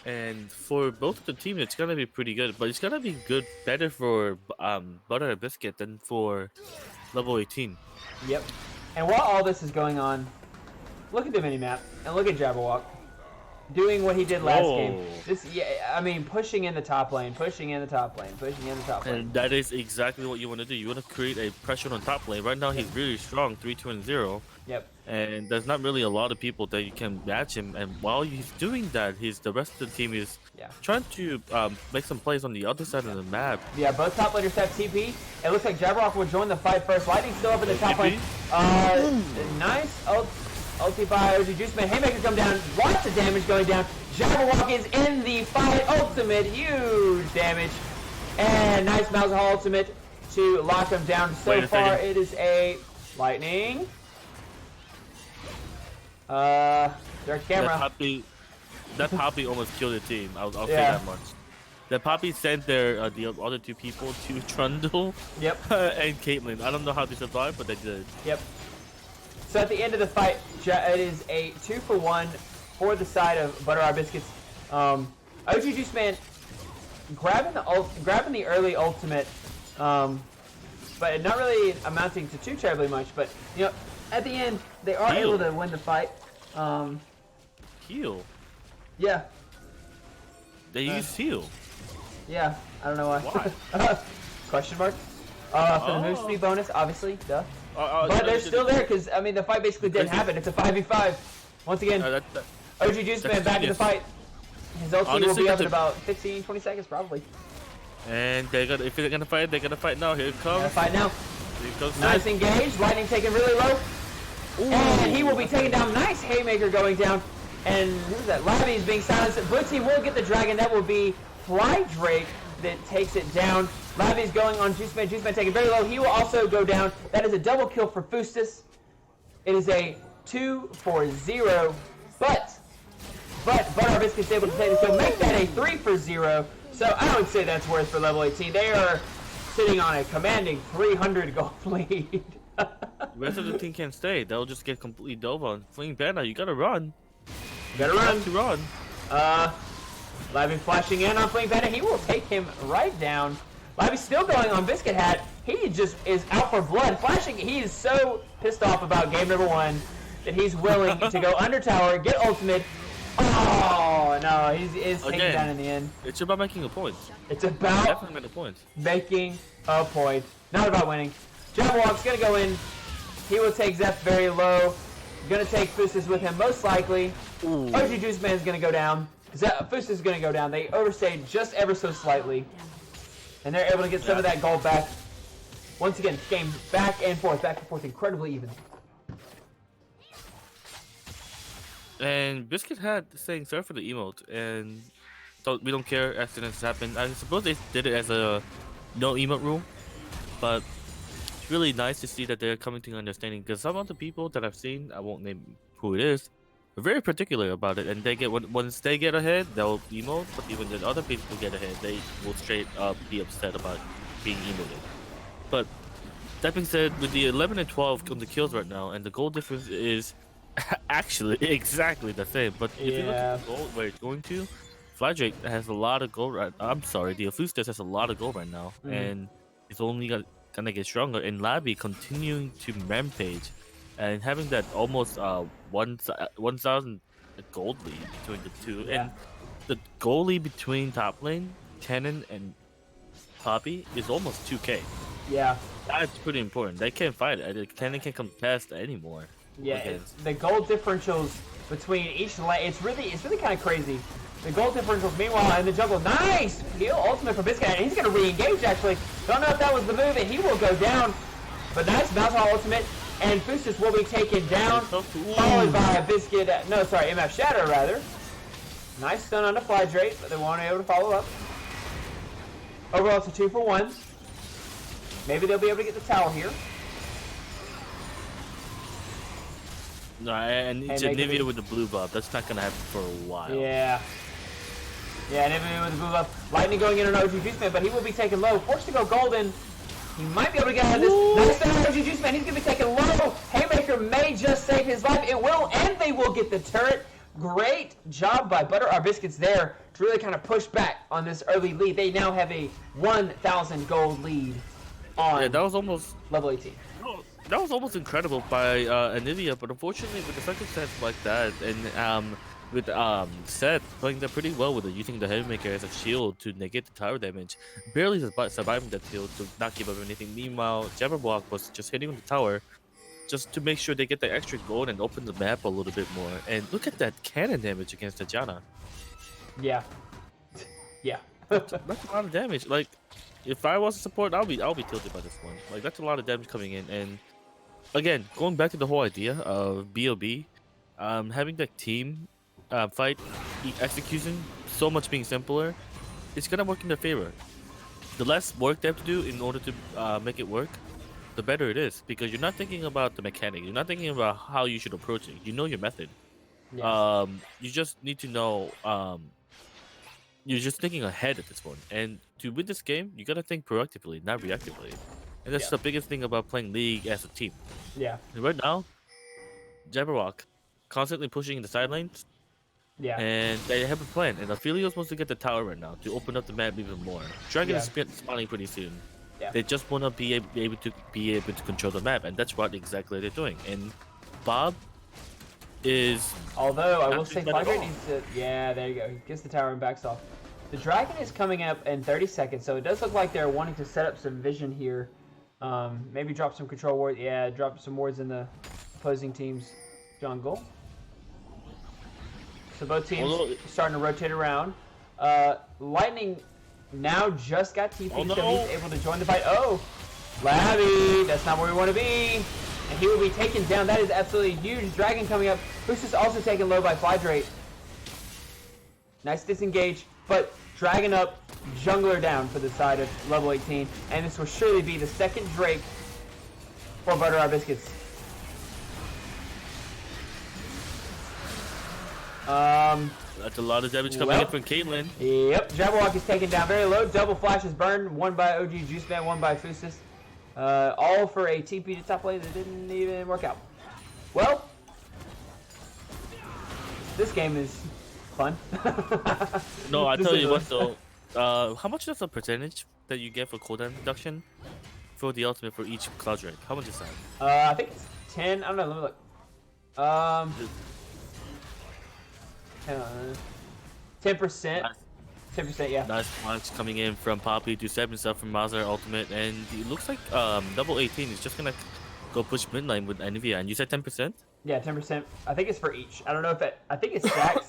B: and for both of the teams it's gonna be pretty good. But it's gonna be better for Butter and Biscuit than for level 18.
A: Yep. And while all this is going on, look at the minimap and look at Jabberwock doing what he did last game. I mean, pushing in the top lane, pushing in the top lane, pushing in the top lane.
B: And that is exactly what you want to do. You want to create a pressure on top lane. Right now, he's really strong, 3-2-0.
A: Yep.
B: And there's not really a lot of people that you can match him. And while he's doing that, the rest of the team is trying to make some plays on the other side of the map.
A: Yeah, both top laners have TP. It looks like Jabberwock will join the fight first. Lightning still up in the top lane. Nice. Ulti by OG Juice Man. Haymaker come down. Lots of damage going down. Jabberwock is in the fight. Ultimate. Huge damage. And nice Malzahar ultimate to lock him down. So far, it is a Lightning. Their camera.
B: That Poppy almost killed the team. I'll say that much. The Poppy sent the other two people to Trundle.
A: Yep.
B: And Caitlyn. I don't know how they survived, but they did.
A: Yep. So at the end of the fight, it is a 2-for-1 for the side of Butter Biscuits. OG Juice Man grabbing the early ultimate, but not really amounting to too terribly much. But you know, at the end, they are able to win the fight.
B: Heal.
A: Yeah.
B: They use heal.
A: Yeah, I don't know why.
B: Why?
A: Question mark. For the move speed bonus, obviously, duh. But they're still there because I mean the fight basically didn't happen. It's a 5v5. Once again, OG Juice Man back in the fight. His ulti will be up in about 15-20 seconds probably.
B: And if they're gonna fight, they're gonna fight now. Here it comes.
A: Gonna fight now. Nice engage. Lightning taken really low. Ooh. And he will be taken down. Nice Haymaker going down. And who's that? Labby is being silenced. Blue team will get the dragon. That will be Flydrake that takes it down. Labby's going on Juice Man. Juice Man taken very low. He will also go down. That is a double kill for Fustus. It is a 2-for-0. But Butter Biscuit's able to take the kill, make that a 3-for-0. So I would say that's worth for level 18. They are sitting on a commanding 300 gold lead.
B: The rest of the team can't stay. They'll just get completely dove on. Fling Banner, you gotta run.
A: You gotta run.
B: To run.
A: Labby flashing in on Fling Banner. He will take him right down. Labby's still going on Biscuit Hat. He just is out for blood. Flashing, he is so pissed off about game number 1 that he's willing to go under tower, get ultimate. Oh, no, he is taken down in the end.
B: It's about making a point.
A: It's about
B: definitely make a point.
A: Making a point. Not about winning. Jabberwock's going to go in. He will take Zeph very low. Going to take Fustus with him, most likely.
B: Ooh.
A: OG Juice Man's going to go down. Fustus is going to go down. They overstayed just ever so slightly. And they're able to get some of that gold back. Once again, game back and forth, incredibly even.
B: And Biscuit had saying sorry for the emote, and so we don't care accidents happen. I suppose they did it as a no emote rule, but it's really nice to see that they're coming to an understanding, because some of the people that I've seen, I won't name who it is, are very particular about it, and they get once they get ahead, they'll emote, but even when other people get ahead, they will straight up be upset about being emoted. But that being said, with the 11 and 12 on the kills right now, and the goal difference is actually exactly the same. But if you look at the gold where it's going to, Flydrake has a lot of gold right. I'm sorry, the Fustus has a lot of gold right now, and it's only got gonna get stronger, and Labi continuing to rampage, and having that almost 1,000 gold lead between the two,
A: Yeah.
B: and the goal lead between top lane, Cannon and Poppy is almost 2k.
A: Yeah.
B: That's pretty important. They can't fight it. Cannon can't contest anymore.
A: Yeah.
B: against-
A: The gold differentials between each lane, it's really kind of crazy. The gold differentials, meanwhile, in the jungle, nice heal ultimate for Biscuit, and he's going to re-engage, actually. Don't know if that was the move, and he will go down. But nice bounce on ultimate, and Fustus will be taken down, followed by a Biscuit, no, sorry, MF Shatter, rather. Nice stun on the Fly Drake, but they weren't able to follow up. Overall, it's a 2 for 1. Maybe they'll be able to get the tower here.
B: No, and it's
A: make it
B: Nivea
A: be-
B: with the blue buff. That's not gonna happen for a while.
A: Yeah. Yeah, and even with the move up, Lightning going in on OG Juice Man, but he will be taken low. Forced to go golden. He might be able to get out of this. Nice stun on OG Juice Man. He's going to be taken low. Haymaker may just save his life. It will, and they will get the turret. Great job by Butter Our Biscuits there to really kind of push back on this early lead. They now have a 1,000 gold lead on
B: Yeah, that was almost
A: level 18.
B: that was almost incredible by Anivia, but unfortunately with the circumstance like that, and with Seth playing that pretty well with it, using the Haymaker as a shield to negate the tower damage, barely surviving that shield to not give up anything. Meanwhile, Jabberwock was just hitting on the tower just to make sure they get the extra gold and open the map a little bit more. And look at that cannon damage against the Janna.
A: Yeah. Yeah.
B: That's a lot of damage. Like, if I was a support, I'll be tilted by this one. Like, that's a lot of damage coming in. And again, going back to the whole idea of BOB, having that team fight execution so much being simpler, it's gonna work in their favor. The less work they have to do in order to make it work, the better it is, because you're not thinking about the mechanic. You're not thinking about how you should approach it. You know your method.
A: Yeah.
B: You just need to know. You're just thinking ahead at this point, and to win this game, you gotta think proactively, not reactively. And that's
A: Yeah.
B: the biggest thing about playing League as a team.
A: Yeah.
B: And right now, Jabberwock constantly pushing in the side lanes,
A: Yeah.
B: and they have a plan. And Aphelios wants to get the tower right now to open up the map even more. Dragon is spawning pretty soon.
A: Yeah.
B: They just want to be able to control the map, and that's what exactly they're doing. And Bob is
A: Although I
B: not
A: will
B: doing
A: say,
B: that at
A: Flydrake
B: all.
A: needs to. Yeah, there you go. He gets the tower and backs off. The dragon is coming up in 30 seconds, so it does look like they're wanting to set up some vision here. Maybe drop some control wards. Yeah, drop some wards in the opposing team's jungle. So both teams
B: Although-
A: starting to rotate around. Lightning now just got TP,
B: Oh, no.
A: so he's able to join the fight. Oh, Labby, that's not where we want to be. And he will be taken down. That is absolutely huge. Dragon coming up. Boost is also taken low by Flydrake. Nice disengage, but Dragon up, Jungler down for the side of level 18. And this will surely be the second Drake for Butter Our Biscuits.
B: That's a lot of damage coming in
A: Well.
B: from Caitlyn.
A: Yep, Jabberwock is taken down very low. Double flashes burned. One by OG Juiceman, one by Fustus. All for a TP to top lane that didn't even work out. Well, this game is fun.
B: No, I
A: This
B: tell
A: is
B: you
A: a-
B: what though. How much is the percentage that you get for cooldown reduction for the ultimate for each Cloud Drake? How much is that?
A: I think it's 10. I don't know. Let me look. Hang on. 10%.
B: Nice.
A: 10%, yeah.
B: Nice punch coming in from Poppy to save himself from Mazar ultimate, and it looks like double 18 is just gonna go push mid lane with Anivia. And you said 10%?
A: Yeah, 10%. I think it's for each. I don't know if it. I think it's stacks.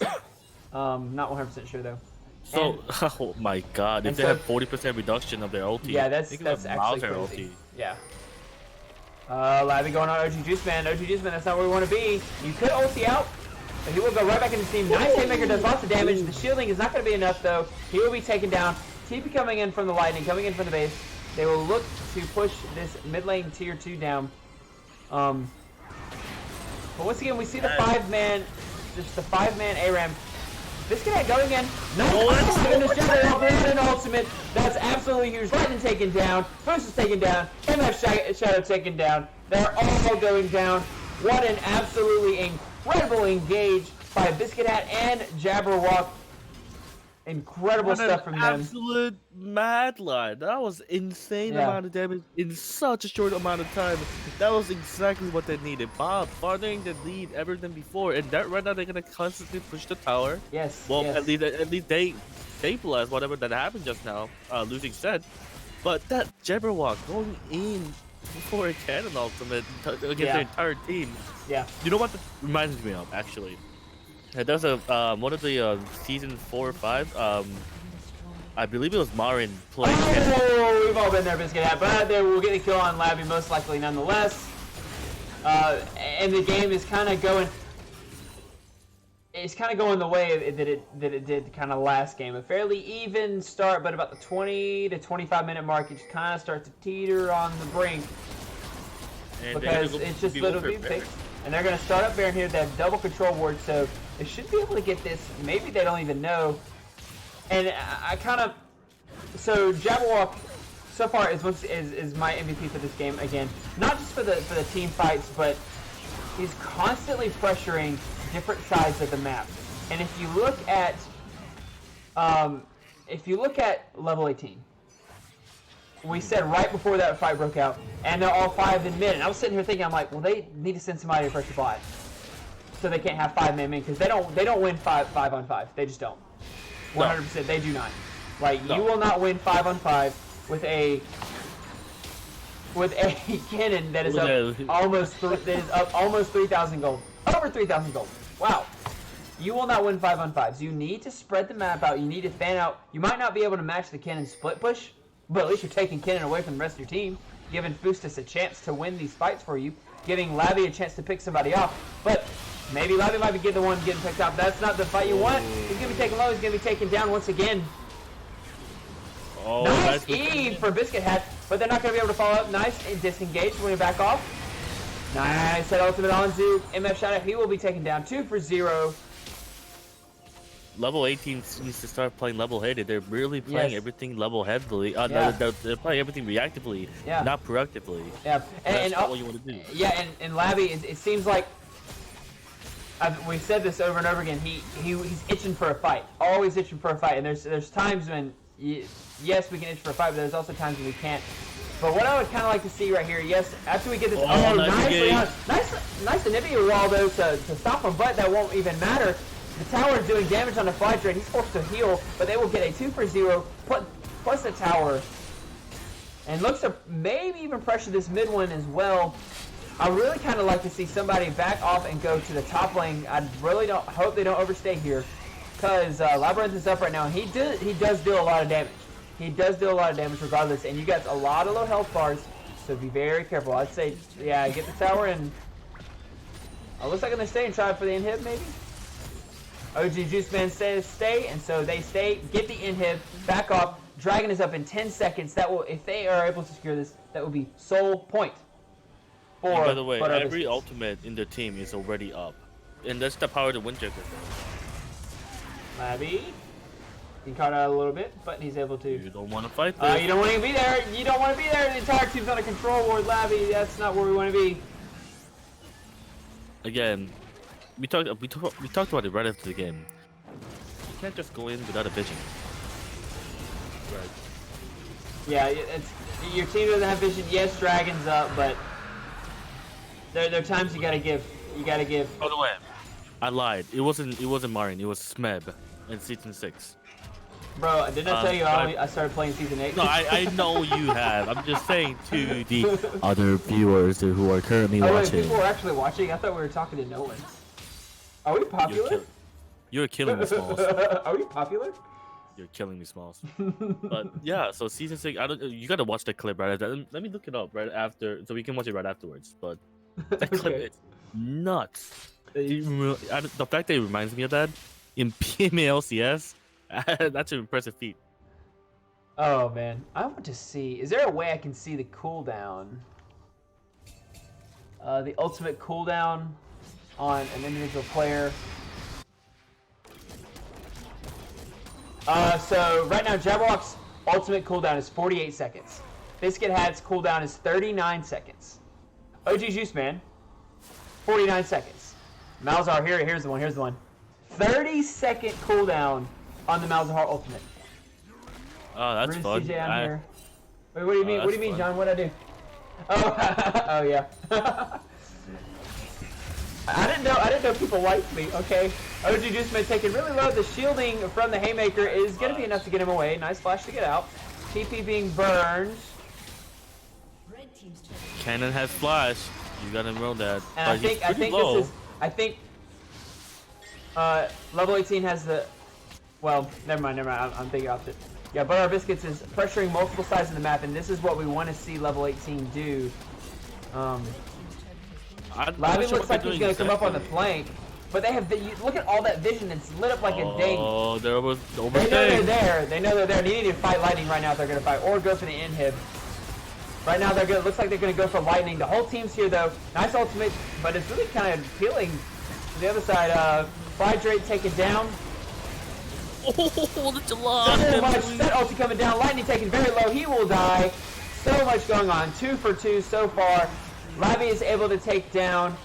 A: Not 100% sure though.
B: So, oh my god, if
A: and
B: they
A: so-
B: have 40% reduction of their ulti,
A: Yeah, that's
B: think about
A: actually
B: Mazar
A: crazy.
B: ulti.
A: Yeah. Labby going on OG Juiceman. OG Juiceman, that's not where we want to be. You could ulti out, but he will go right back into team. Nice Haymaker does lots of damage. The shielding is not going to be enough though. He will be taken down. TP coming in from the Lightning, coming in from the base. They will look to push this mid lane tier 2 down. But once again, we see the 5-man, just the 5-man ARAM. Biscuit going in. Nice. An ultimate. That's absolutely huge. Lightning taken down. Boost is taken down. MF Shadow taken down. They're all going down. What an absolutely incredible engage by Biscuit Hat and Jabberwock. Incredible
B: What an
A: stuff from them.
B: absolute mad line. That was insane
A: Yeah.
B: amount of damage in such a short amount of time. That was exactly what they needed. Bob farthering the lead ever than before, and that right now they're gonna constantly push the tower.
A: Yes.
B: Well,
A: yes.
B: at least they stabilized whatever that happened just now, losing set. But that Jabberwock going in for a cannon ultimate against their entire team.
A: Yeah.
B: You know what that reminds me of, actually? There's a one of the season 4 or 5. I believe it was Marin playing.
A: Oh, we've all been there, Biscuit Hat, but they will get a kill on Labby most likely nonetheless. And the game is kind of going. It's kind of going the way that it did kind of last game. A fairly even start, but about the 20 to 25 minute mark, it just kind of starts to teeter on the brink
B: And
A: because it's just little bit fixed. And they're going to start up Baron here. They have double control ward, so they should be able to get this. Maybe they don't even know. And I kind of... So Jabberwock, so far, is my MVP for this game again. Not just for the team fights, but he's constantly pressuring different sides of the map. And if you look at level 18, we said right before that fight broke out, and they're all 5 in mid. And I was sitting here thinking, I'm like, well, they need to send somebody to pressure bot, so they can't have 5 man because they don't win 5 on 5. They just don't. 100%, they do not. Like you will not win 5 on 5 with a cannon that is up almost 3,000 gold, over 3,000 gold. Wow. You will not win 5 on 5s. You need to spread the map out. You need to fan out. You might not be able to match the cannon split push, but at least you're taking cannon away from the rest of your team, giving Fustus a chance to win these fights for you, giving Labby a chance to pick somebody off. But maybe Labby might be the one getting picked off. That's not the fight you want. He's going to be taken low. He's going to be taken down once again.
B: Oh,
A: nice Eve for Biscuit Hat, but they're not going to be able to follow up. Nice and disengaged when he back off. Nice that ultimate onto MF Shadow. He will be taken down 2 for 0.
B: Level 18 needs to start playing level-headed. They're really playing everything level-headedly. They're playing everything reactively, not proactively.
A: Yeah,
B: and not what you want to do.
A: Yeah, and Labby, it seems like we've said this over and over again. He's itching for a fight, always itching for a fight. And there's times when yes, we can itch for a fight, but there's also times when we can't. But what I would kind of like to see right here, yes, after we get this, nice Anivia wall though to stop him, but that won't even matter. The tower is doing damage on the fly trade. He's forced to heal, but they will get a 2 for 0 plus the tower, and looks to maybe even pressure this mid one as well. I really kind of like to see somebody back off and go to the top lane. I really don't hope they don't overstay here, because Labyrinth is up right now. He does deal a lot of damage. He does do a lot of damage regardless, and you got a lot of low health bars, so be very careful. I'd say, yeah, get the tower, and it looks like they're gonna stay and try for the inhib maybe. OG Juice Man says stay, and so they stay, get the inhib, back off. Dragon is up in 10 seconds. That will, if they are able to secure this, that will be sole point.
B: By the way, every ultimate in the team is already up, and that's the power of the Windjacker.
A: Labby, he caught out a little bit, but he's able to.
B: You don't want to fight this.
A: You don't want to be there. You don't want to be there. The entire team's on a control ward. Labby, that's not where we want to be.
B: Again, we talked about it right after the game. You can't just go in without a vision. Right.
A: Yeah, your team doesn't have vision. Yes, Dragon's up, but there are times you gotta give. By
B: the way, I lied. It wasn't Marin. It was Smeb in season 6.
A: Bro, didn't I tell you I started playing season 8?
B: No, I know you have. I'm just saying to the other viewers who are currently watching.
A: People are actually watching? I thought we were talking to no one. Are we popular?
B: You're killing me, Smalls.
A: Are we popular?
B: You're killing me, Smalls. But yeah, so season 6. You gotta watch the clip right after. Let me look it up right after, so we can watch it right afterwards. But that clip is nuts. The fact that it reminds me of that in PMA LCS, that's an impressive feat.
A: Oh man, I want to see. Is there a way I can see the cooldown? The ultimate cooldown on an individual player. So right now, Jabberwock's ultimate cooldown is 48 seconds. Biscuit Hat's cooldown is 39 seconds. OG Juice Man, 49 seconds. Malzar, here's the one. 30-second cooldown on the Malzahar ultimate.
B: Oh, that's
A: Rune
B: fun.
A: CJ on here. Wait, what do you mean? What do you mean,
B: fun.
A: John? What'd I do? Oh, oh yeah. I didn't know people liked me. Okay. OG Juiceman taking really low. The shielding from the haymaker is gonna be enough to get him away. Nice flash to get out. TP being burned.
B: Cannon has flash. You gotta know that.
A: And I think level 18 has the. Well, never mind. I'm thinking about it. Yeah, but our biscuits is pressuring multiple sides of the map, and this is what we want to see level 18 do. Lavi looks like he's gonna come up on the flank, but they have. Look at all that vision. It's lit up like a ding.
B: Oh, they're almost
A: They know they're there. They know they're there. They need to fight lightning right now if they're gonna fight, or go for the inhib. Right now they're good. Looks like they're gonna go for lightning. The whole team's here though. Nice ultimate, but it's really kind of appealing to the other side. Flydrate taken down.
B: Oh, the July.
A: So much. That ulti coming down. Lightning taken very low. He will die. So much going on. 2 for 2 so far. Lavi is able to take down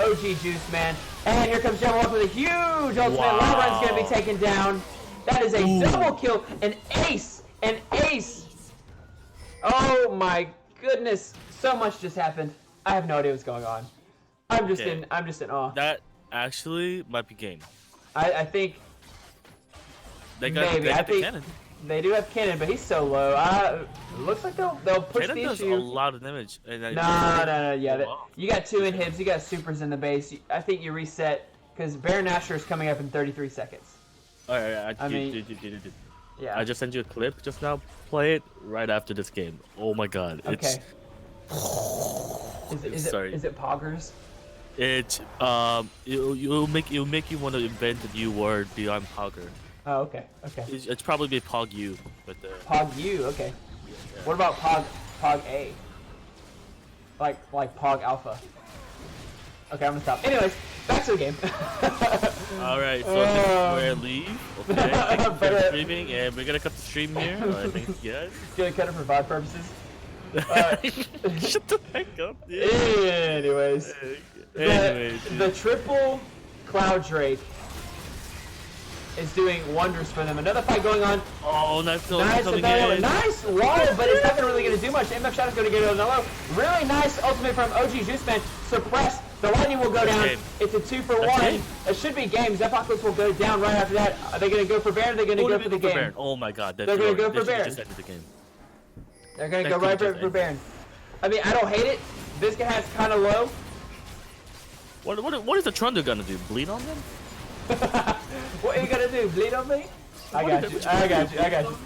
A: OG Juiceman. And here comes Jabberwock with a huge ultimate.
B: Wow.
A: Labrun's going to be taken down. That is a double kill. An ace. An ace. Oh my goodness. So much just happened. I have no idea what's going on. I'm just in awe.
B: That actually might be game.
A: I think maybe. I think
B: cannon.
A: they do have cannon, but he's so low. Looks like they'll push
B: Cannon
A: the
B: does
A: issue.
B: a lot of damage. And
A: No. Yeah, you got 2 inhibs, you got supers in the base. I think you reset because Baron Nashor is coming up in 33 seconds.
B: Alright,
A: Yeah.
B: I just sent you a clip just now. Play it right after this game. Oh my god.
A: Okay. Is it poggers?
B: It'll make you want to invent a new word beyond pogger.
A: Oh, okay.
B: It's probably be pog U, but
A: Pog U, okay.
B: Yeah.
A: What about Pog A? Like Pog Alpha. Okay, I'm gonna stop. Anyways, back to the game.
B: Alright, so this is where I leave. Okay, thank you for streaming, and we're gonna cut the stream here. Thanks, guys.
A: Gonna cut it for VOD purposes.
B: Shut the heck up, dude.
A: Anyways. The triple Cloud Drake is doing wonders for them. Another fight going on.
B: Oh, nice wall,
A: nice wall, but it's not really going to do much. MF Shadow's going to get it on the low. Really nice ultimate from OG Juiceman. Suppressed. The lightning will go down. It's a 2 for 1. It should be game. Zepocalypse will go down right after that. Are they going to go for Baron? They're going to go for the game.
B: Baron. Oh my god.
A: They're going to go for Baron.
B: Just ended the game.
A: They're going to go right for Baron. I mean, I don't hate it. Biscuit has kind of low.
B: What is the Trundle gonna do? Bleed on them?
A: What are you gonna do? Bleed on me? I got you.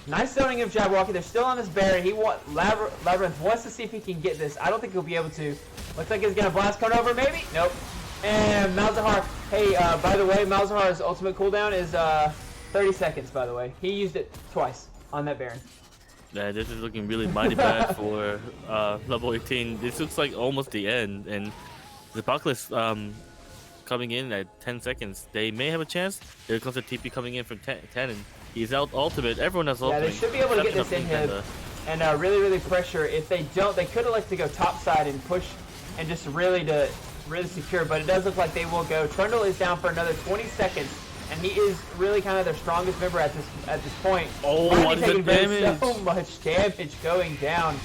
A: Nice zoning of Jabberwocky. They're still on this Baron. Labyrinth wants to see if he can get this. I don't think he'll be able to. Looks like he's gonna blast cone over, maybe? Nope. And Malzahar. Hey, by the way, Malzahar's ultimate cooldown is 30 seconds, by the way. He used it twice on that Baron.
B: Yeah, this is looking really mighty bad for level 18. This looks like almost the end, and the Apocalypse coming in at 10 seconds. They may have a chance. Here comes the TP coming in from Tannen. He's out ultimate. Everyone has ultimate.
A: Yeah, they should be able to get this inhib and really pressure. If they don't, they could elect to go top side and push and just really secure, but it does look like they will go. Trundle is down for another 20 seconds. And he is really kind of their strongest member at this point.
B: Oh, what is the damage?
A: So much damage going down.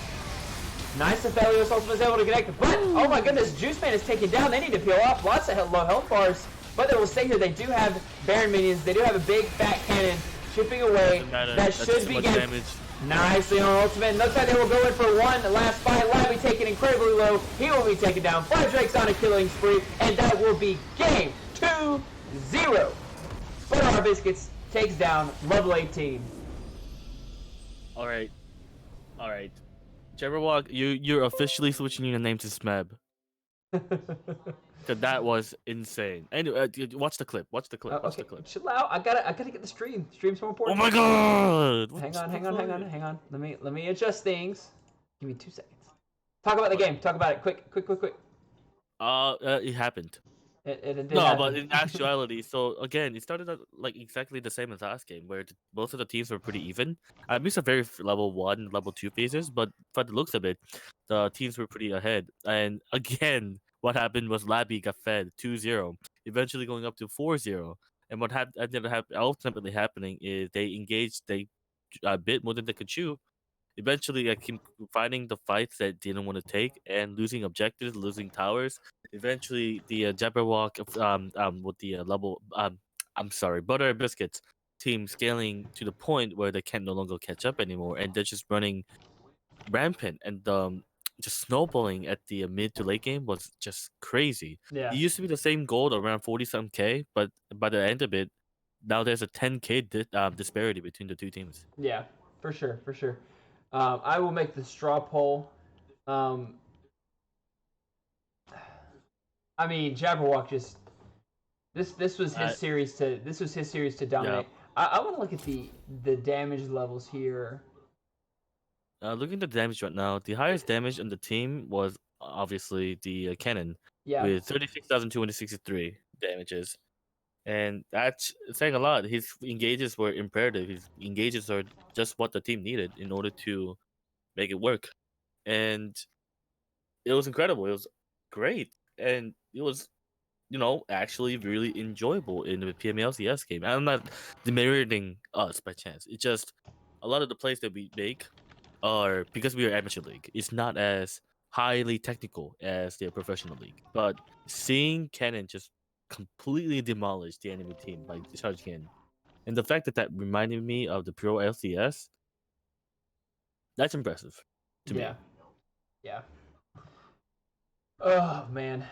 A: Nice if Aphelios ultimate is able to connect, but oh my goodness, Juiceman is taken down. They need to peel off. Lots of low health bars, but they will stay here. They do have Baron minions. They do have a big fat cannon chipping away. That should be damage. Nicely on ultimate. Looks like they will go in for one last fight. Lavi taken incredibly low. He will be taken down. Flydrake's on a killing spree, and that will be game 2-0. But our biscuits takes down level 18.
B: All right. Jabberwock, you're officially switching your name to Smeb. Cause that was insane. Anyway, watch the clip. Watch the clip.
A: Okay, chill out. I gotta get the stream. Stream's more important.
B: Oh my god!
A: Hang on. Let me adjust things. Give me 2 seconds. Talk about the game. Talk about it. Quick.
B: It happened.
A: It did
B: no,
A: happen.
B: but in actuality, so again, it started at, like exactly the same as last game, where both of the teams were pretty even. I missed a very level 1, level 2 phases, but by the looks of it, the teams were pretty ahead. And again, what happened was Labby got fed 2-0, eventually going up to 4-0. And what ultimately happening is they bit more than they could chew. Eventually, I keep finding the fights that didn't want to take and losing objectives, losing towers. Eventually, the Jabberwock with the I'm sorry, Butter Biscuits team scaling to the point where they can no longer catch up anymore, and they're just running rampant and just snowballing at the mid to late game was just crazy. It
A: Yeah.
B: used to be the same gold around 40 some K, but by the end of it, now there's a 10K disparity between the two teams.
A: Yeah. For sure. For sure. I will make the straw poll. Um, I mean, Jabberwock just this was his
B: Uh,
A: series to
B: yeah.
A: dominate. I want to look at the damage levels here.
B: Looking at the damage right now, the highest damage on the team was obviously the cannon
A: Yeah.
B: with 36,263 damages. And that's saying a lot. His engages were imperative. His engages are just what the team needed in order to make it work. And it was incredible. It was great. And it was, actually really enjoyable in the PMLCS game. I'm not demeritating us by chance. It's just a lot of the plays that we make are because we are amateur league. It's not as highly technical as their professional league. But seeing Canon just completely demolish the enemy team by charging in, and the fact that reminded me of the Pro LCS, that's impressive to
A: Yeah.
B: me.
A: Yeah. Oh man.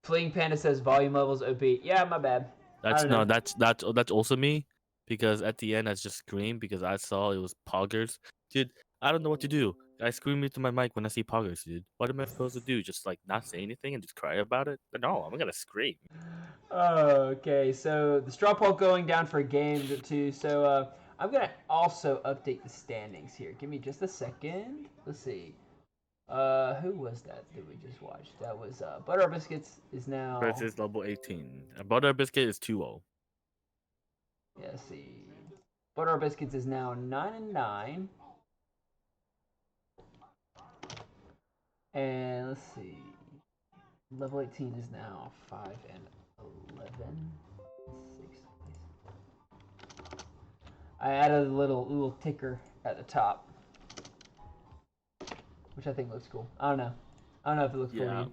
A: Fleeing Panda says volume levels OP. Yeah, my bad. I
B: That's
A: don't know.
B: no, that's also me, because at the end I just screamed because I saw it was poggers, dude. I don't know what to do. I scream into my mic when I see poggers, dude. What am I supposed to do? Just like not say anything and just cry about it? No, I'm gonna scream.
A: Okay, so the straw poll going down for game two. So I'm gonna also update the standings here. Give me just a second. Let's see. Who was that we just watched? That was Butter Biscuits is now.
B: Versus level 18. And Butter Biscuit is 2-0.
A: Yeah, let's see. Butter Biscuits is now 9-9, and let's see. Level 18 is now 5-11. Six. I added a little ticker at the top, which I think looks cool. I don't know. I don't know if it looks cool to
B: Yeah,
A: you.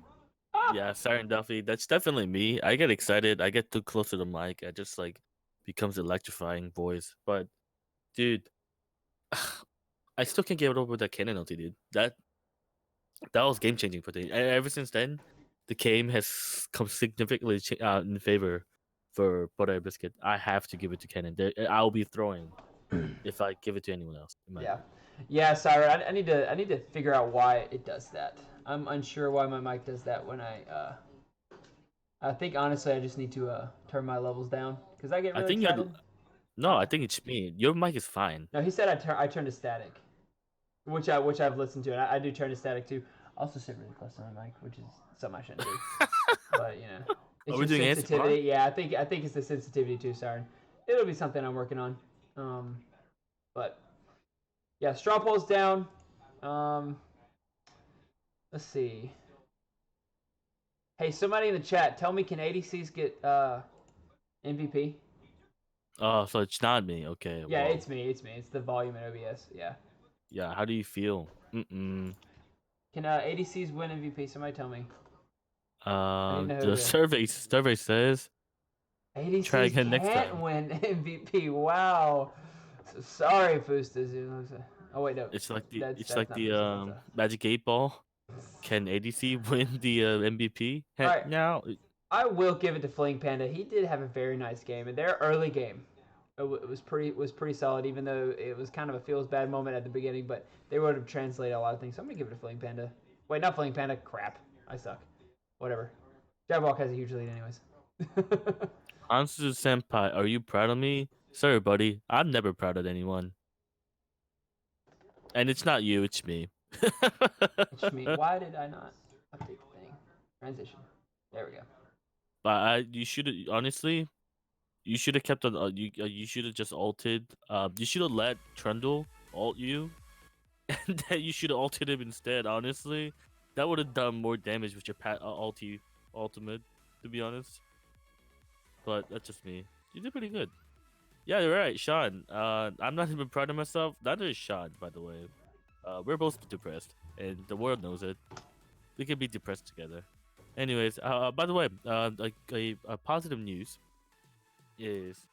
A: Ah!
B: yeah, Siren Duffy. That's definitely me. I get excited. I get too close to the mic. I just like becomes electrifying voice. But dude, I still can't get over that cannon ulti, dude. That was game changing for the. Ever since then, the game has come significantly in favor for Butter Biscuit. I have to give it to Cannon. I'll be throwing if I give it to anyone else. In my
A: Yeah,
B: opinion.
A: yeah. Sorry, I need to figure out why it does that. I'm unsure why my mic does that when I think honestly I just need to turn my levels down because I get
B: I
A: really
B: think you're.
A: excited.
B: No, I think it's me. Your mic is fine.
A: No, he said I turn to static, which I've listened to, and I do turn to static too. I also sit really close to my mic, which is something I shouldn't do. But it's
B: Are we
A: just
B: doing ASMR?
A: sensitivity. Yeah, I think it's the sensitivity too. Sorry, it'll be something I'm working on. But yeah, straw poll's down. Um, let's see. Hey, somebody in the chat, tell me, can ADCs get MVP?
B: Oh, so it's not me. Okay,
A: Yeah,
B: well,
A: it's me. It's me. It's the volume in OBS. Yeah.
B: yeah. How do you feel? Mm-mm.
A: Can ADCs win MVP? Somebody tell me. I need to know who
B: The
A: to.
B: survey says try
A: ADCs
B: again next
A: can't
B: time.
A: win MVP. Wow. So sorry, Foostas. Oh wait, no.
B: It's
A: That's
B: like
A: not
B: the
A: Foostas. That's
B: Magic 8 Ball. Can ADC win the MVP?
A: All right.
B: Now,
A: I will give it to Fling Panda. He did have a very nice game, and their early game, was pretty solid. Even though it was kind of a feels bad moment at the beginning, but they would have translated a lot of things. So I'm gonna give it to Fling Panda. Wait, not Fling Panda. Crap, I suck. Whatever. Jabwalk has a huge lead, anyways.
B: Hansu Senpai, are you proud of me? Sorry, buddy. I'm never proud of anyone. And it's not you, it's me.
A: It's me. Why did I not update the thing? Transition. There we go.
B: But you should honestly, you should have kept on. You should have just ulted. You should have let Trundle ult you, and then you should have ulted him instead. Honestly, that would have done more damage with your ultimate. To be honest, but that's just me. You did pretty good. Yeah, you're right, Sean. I'm not even proud of myself. Neither is Sean, by the way. We're both depressed, and the world knows it. We can be depressed together. Anyways, by the way, like a positive news is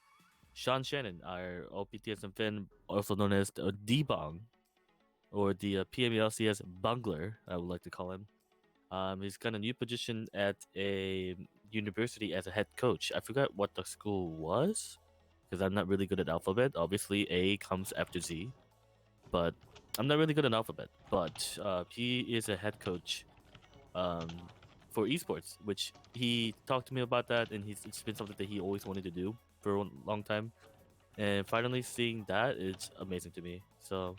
B: Sean Shannon, our OPTSM fan, also known as the D-Bong, or the PMLCS Bungler, I would like to call him. He's got a new position at a university as a head coach. I forgot what the school was, because I'm not really good at alphabet. Obviously, A comes after Z, but I'm not really good at alphabet. But he is a head coach for esports, which he talked to me about that, and it's been something that he always wanted to do for a long time. And finally seeing that, it's amazing to me. So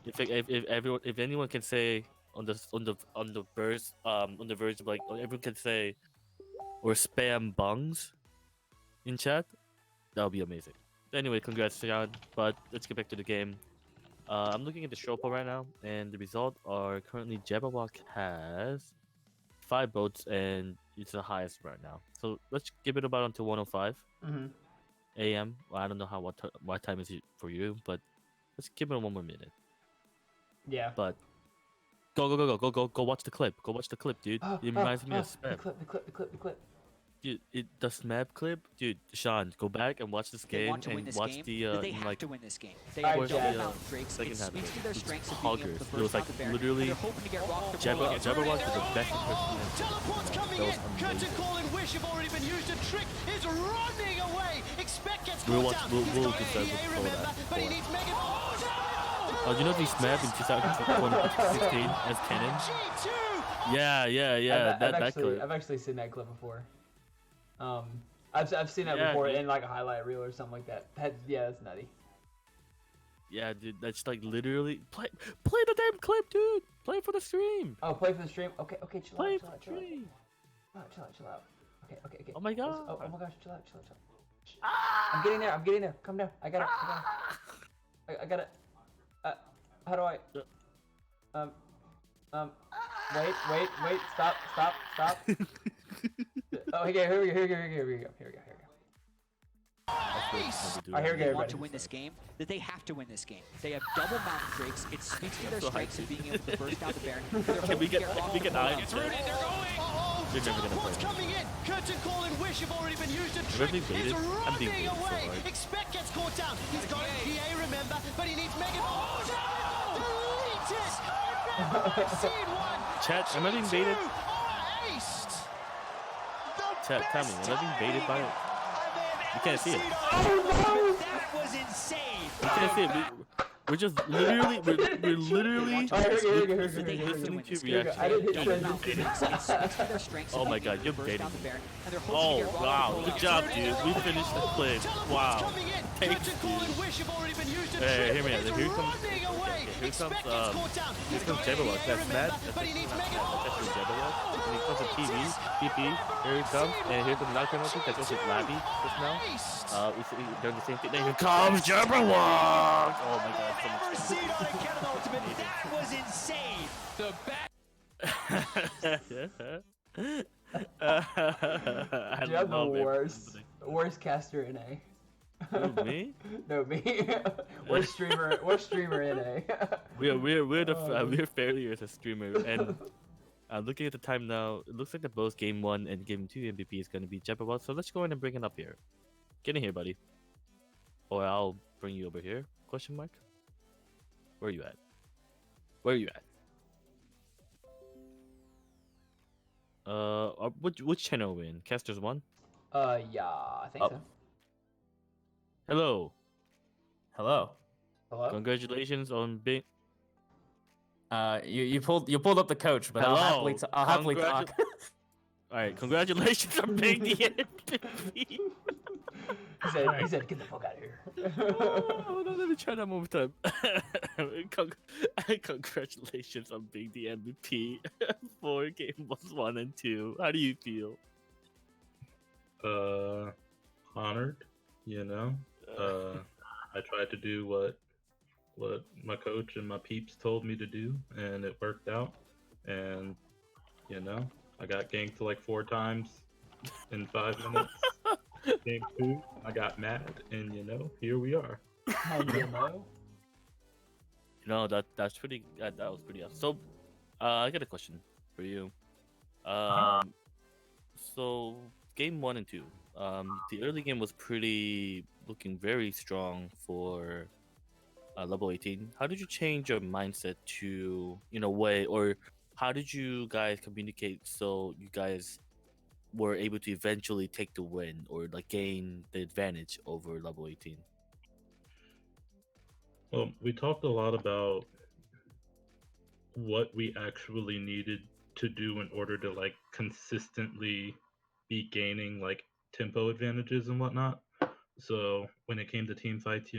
B: if anyone can say on the verge of like everyone can say or spam bungs in chat, that would be amazing. Anyway, congrats, Sean. But let's get back to the game. I'm looking at the show poll right now, and the results are currently Jabberwock has 5 votes, and it's the highest right now. So let's give it about until 1:05 a.m. Well, I don't know what time is it for you, but let's give it one more minute.
A: Yeah.
B: But go watch the clip. Go watch the clip, dude. It reminds me of Smap.
A: The clip.
B: Dude, the Smap clip, dude. Sean, go back and watch this game and watch the
C: they have
B: like
C: to win this game. They
A: Alright,
C: have double
A: yeah.
C: mountain breaks. It
B: second half
C: speaks
B: of
C: to
B: it.
C: their
B: It's
C: strengths of being able
B: hoggers.
C: to
B: It was
C: burst
B: like
C: out the Baron.
B: literally
C: They're hoping to get rocked the ball.
B: Jabberwock was the best impersonation.
D: Teleport's coming in. Curtain call and wish have already been used. A trick is running away. Expect gets caught down.
B: We'll
D: He's got
B: decide
D: EA,
B: before
D: remember,
B: that.
D: but he needs Mega.
B: Oh, you know the Smap in 2016 as Cannon?
D: G2.
B: Yeah. That clip.
A: I've actually seen that clip before. I've seen that
B: Yeah,
A: before
B: dude.
A: in like a highlight reel or something like that. That's nutty.
B: Yeah, dude, that's like literally play the damn clip, dude. Play it for the stream.
A: Oh, play for the stream. Okay, chill
B: Play it
A: out,
B: for the
A: chill out.
B: stream.
A: Chill out. Okay.
B: Oh my god.
A: Oh my gosh, chill out. I'm getting there. Come down. I got it. I got it. How do I? Wait. Stop. Oh, here we go. Alright, here we go.
C: Want to win this game, that they have to win this game. They have double mountain breaks. It speaks to their strengths of being able to burst out the Baron.
B: Can we get nine?
D: It's rooted. They're going.
B: You're never gonna
D: Teleport's
B: play.
D: coming in. Curtain call and wish have already been used. A trick
B: being baited?
D: is
B: I'm being
D: running
B: baited so
D: away.
B: hard.
D: Expect gets caught down. He's got PA, remember, but he needs Mega. Oh no! Deleted. I've never seen one.
B: Chat, am I being baited?
D: Aced.
B: Chat, tell me, am I being baited by it? You can't see it.
C: That was insane.
B: You can't see it. We're just literally, we're literally listening to reaction.
A: I didn't hit
C: Double
A: send.
C: mountain breaks. It speaks to their strengths
B: Oh
C: of
B: my
C: being
B: god,
C: able
B: you're
C: to burst
B: baiting
C: out the
B: me.
C: Baron. And they're hoping
B: Oh
C: to get rocked
B: wow,
C: the ball.
B: good job, dude. We finished the clip. Wow.
D: Coming in.
B: Thank
D: Curtain call and wish have already been used. A
B: Hey,
D: trick
B: hear me out.
D: is
B: Here comes.
D: running away.
B: Here comes.
D: Expect gets caught down.
B: Here
D: He's
B: comes
D: got
B: Jabberwock.
D: PA,
B: That's Matt.
D: remember,
B: That's
D: but he needs Mega.
B: actually Jabberwock. And he comes to TV. PP. Here he comes. And here's the knock penalty. That goes with Labby just now. They're the same thing. Then here comes Jabberwock. Oh my god, so much
C: Seen on a Kevin Ultimate. That was insane.
D: The back.
B: I
A: Dude, I'm the
B: love
A: worst. Worst caster in A.
B: Who, me?
A: No, me. Worst streamer in A.
B: We're failure as a streamer, and looking at the time now, it looks like the both game 1 and game 2 MVP is going to be Jabberwock. So let's go ahead and bring it up here. Get in here, buddy. Or I'll bring you over here. Question mark. Where are you at? Where are you at? Which channel are we in? Casters 1?
A: Yeah, I think so.
B: Hello.
E: Hello.
A: Hello?
B: Congratulations on being.
E: You pulled up the coach, but I'll happily
B: Hello.
E: happily talk.
B: All right, congratulations on being the MVP.
A: He said, get the fuck out of here.
B: Hold on, let me try that one more time. Congratulations on being the MVP for game 1 and 2. How do you feel?
F: Honored, you know. I tried to do what my coach and my peeps told me to do, and it worked out. And you know, I got ganked like 4 times in 5 minutes. Game 2, I got mad, and here we are.
A: And you know,
B: No, that's pretty. That was pretty awesome. So, I got a question for you. Um, so game 1 and 2. The early game was pretty looking very strong for level 18. How did you change your mindset to way, or how did you guys communicate so you guys were able to eventually take the win or like gain the advantage over level 18?
F: Well, we talked a lot about what we actually needed to do in order to like consistently be gaining like tempo advantages and whatnot. So when it came to team fights,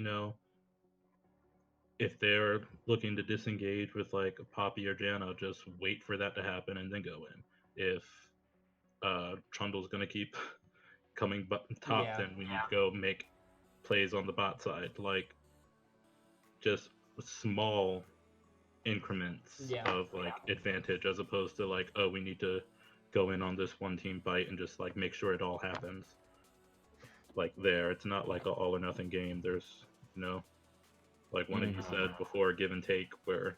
F: if they're looking to disengage with like Poppy or Jan, I'll just wait for that to happen and then go in. If Trundle's gonna keep coming top,
A: Yeah.
F: then we need to go make plays on the bot side, like just small increments
A: Yeah.
F: of like advantage, as opposed to like, oh, we need to go in on this one team fight and just like make sure it all happens. Like there, it's not like an all or nothing game. There's like one of you said before, give and take, where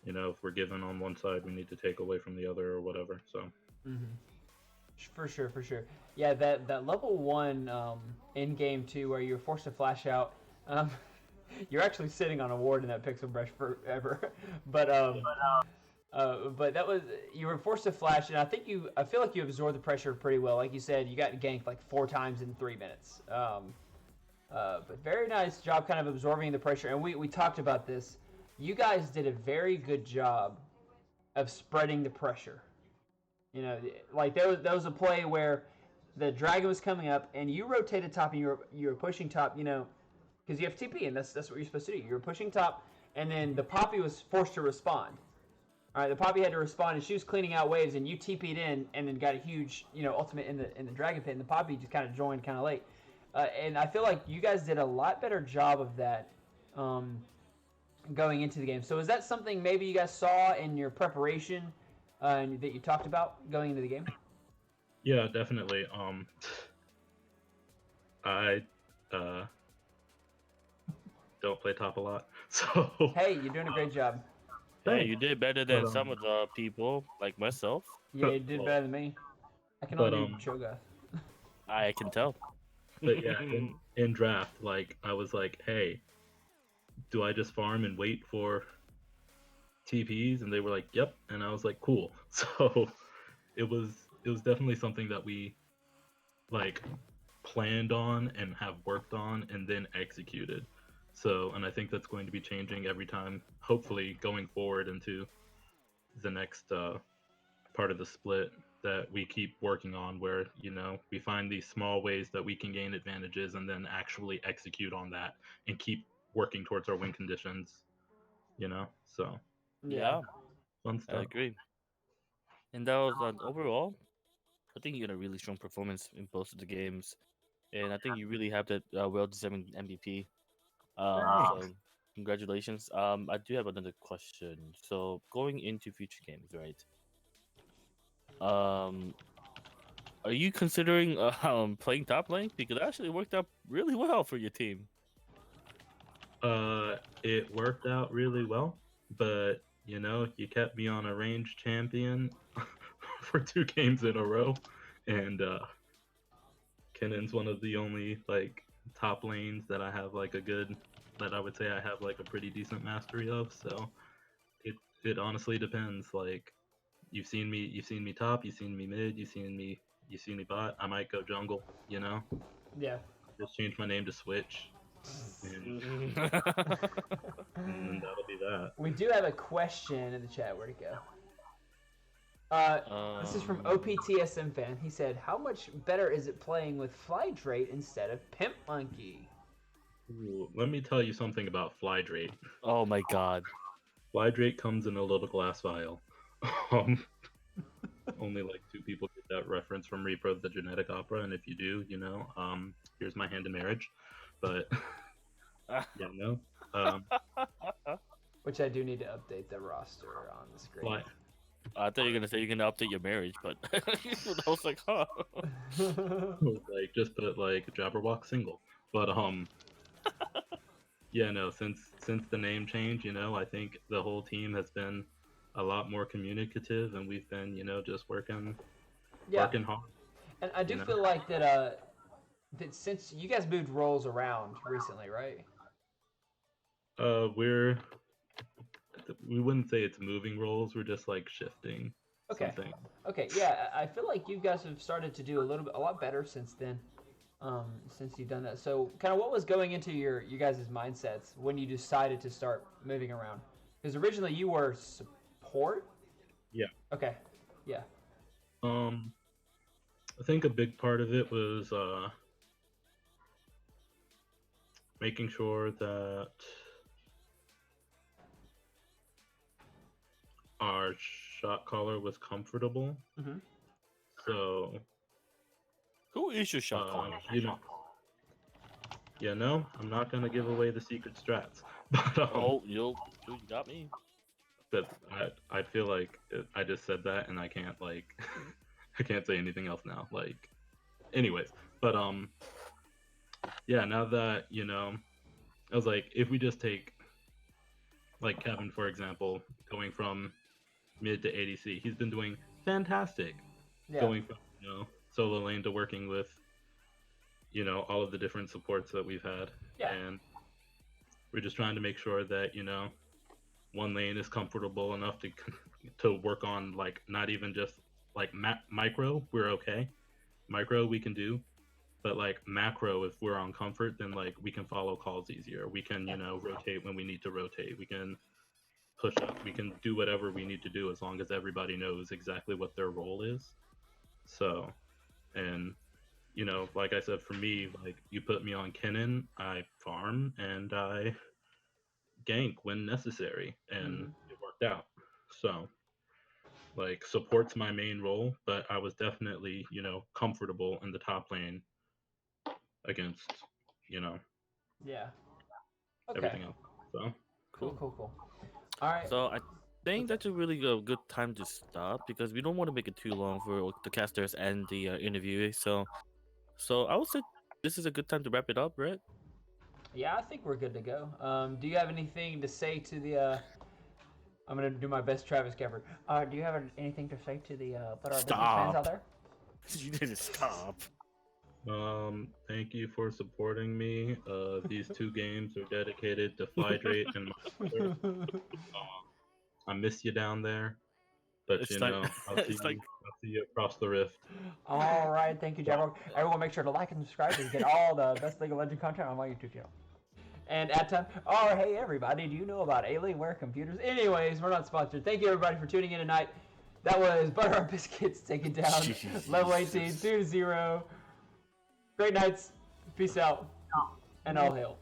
F: if we're given on one side, we need to take away from the other or whatever. So
A: for sure, for sure. Yeah, that level 1 in game 2 where you're forced to flash out. You're actually sitting on a ward in that pixel brush forever, but that was, you were forced to flash, and I feel like you absorbed the pressure pretty well. Like you said, you got ganked like 4 times in 3 minutes. But very nice job kind of absorbing the pressure. And we talked about this. You guys did a very good job of spreading the pressure. Like there was a play where the dragon was coming up and you rotated top and you were pushing top, because you have TP and that's what you're supposed to do. You were pushing top, and then the Poppy was forced to respond. All right, the Poppy had to respond, and she was cleaning out waves, and you TP'd in, and then got a huge, ultimate in the dragon pit, and the Poppy just kind of joined kind of late. And I feel like you guys did a lot better job of that going into the game. So is that something maybe you guys saw in your preparation that you talked about going into the game?
F: yeah, definitely. I don't play top a lot, so
A: Hey, you're doing a great job.
B: Hey, you did better than
F: But,
B: some of the people like myself.
A: Yeah, you did better than me. I can
F: But,
A: only do Cho'Gath.
B: I can tell.
F: But yeah, in draft, like I was like, hey, do I just farm and wait for TPs? And they were like, yep. And I was like, cool. So it was definitely something that we like planned on and have worked on and then executed. So, and I think that's going to be changing every time, hopefully going forward into the next part of the split, that we keep working on, where we find these small ways that we can gain advantages and then actually execute on that and keep working towards our win conditions. So
B: Yeah,
F: fun
B: I
F: stuff.
B: agree. And that was overall, I think you had a really strong performance in both of the games, and I think you really have that well-deserving MVP. So congratulations. I do have another question. So going into future games, right? Are you considering playing top lane, because it actually worked out really well for your team?
F: It worked out really well, but you kept me on a range champion for 2 games in a row, and Kennen's one of the only like top lanes that I have like that I would say I have like a pretty decent mastery of. So it honestly depends. Like you've seen me top, you've seen me mid, you've seen me bot. I might go jungle.
A: Yeah.
F: Just change my name to Switch, and that'll be that.
A: We do have a question in the chat. Where'd it go? This is from OPTSM fan. He said, "How much better is it playing with Flydrate instead of Pimp Monkey?"
F: Ooh, let me tell you something about Flydrate.
B: Oh my god.
F: Flydrate comes in a little glass vial. Only like 2 people get that reference from Repro the Genetic Opera, and if you do, here's my hand in marriage. But
A: Which I do need to update the roster on the screen.
B: I thought you were gonna say you're gonna update your marriage, but I was like, huh.
F: Like just put like Jabberwock single. But yeah, no, since the name change, I think the whole team has been a lot more communicative, and we've been, just working
A: Yeah,
F: hard.
A: and I do
F: you know?
A: feel like that since you guys moved roles around recently, right?
F: We wouldn't say it's moving roles. We're just like shifting
A: Okay.
F: something.
A: Okay, yeah, I feel like you guys have started to do a lot better since then, since you've done that. So, kind of, what was going into your guys' mindsets when you decided to start moving around? Because originally you were support.
F: Yeah.
A: Okay. Yeah.
F: I think a big part of it was making sure that our shot caller was comfortable.
A: Mhm.
F: So,
B: Who is your shot caller?
F: no, I'm not gonna give away the secret strats, but
B: Oh, you got me.
F: but I feel like I just said that, and I can't like I can't say anything else now. Like, anyways, but yeah, now that I was like, if we just take like Kevin for example, going from mid to ADC, he's been doing fantastic.
A: Yeah.
F: Going from solo lane to working with all of the different supports that we've had,
A: Yeah.
F: and we're just trying to make sure that one lane is comfortable enough to work on, like, not even just like micro, we're okay. Micro we can do, but like macro, if we're on comfort, then like we can follow calls easier. We can rotate when we need to rotate. We can push up. We can do whatever we need to do as long as everybody knows exactly what their role is. So, and like I said, for me, like, you put me on Kennen, I farm and I gank when necessary, and it worked out. So, like, support's my main role, but I was definitely, comfortable in the top lane against,
A: Yeah. Okay.
F: everything else. So,
A: Cool. All right.
B: So I think that's a really good time to stop because we don't want to make it too long for the casters and the interviewee. So I would say this is a good time to wrap it up, right?
A: Yeah, I think we're good to go. Do you have anything to say to the? I'm gonna do my best, Travis Kemper. Do you have anything to say to the but our business fans out
B: Stop.
A: there?
B: You need to stop.
F: thank you for supporting me. These 2 games are dedicated to Flydrate and my brother. I miss you down there, but
B: It's like
F: I'll see
B: it's like
F: I'll see you across the rift.
A: All right, thank you, Jabber. Everyone, make sure to like and subscribe to get all the best League of Legends content on my YouTube channel. And at time, oh hey everybody, do you know about Alienware computers? Anyways, we're not sponsored. Thank you everybody for tuning in tonight. That was Butter Our Biscuits taking down level 18 2-0. Great nights, peace out, and all hail.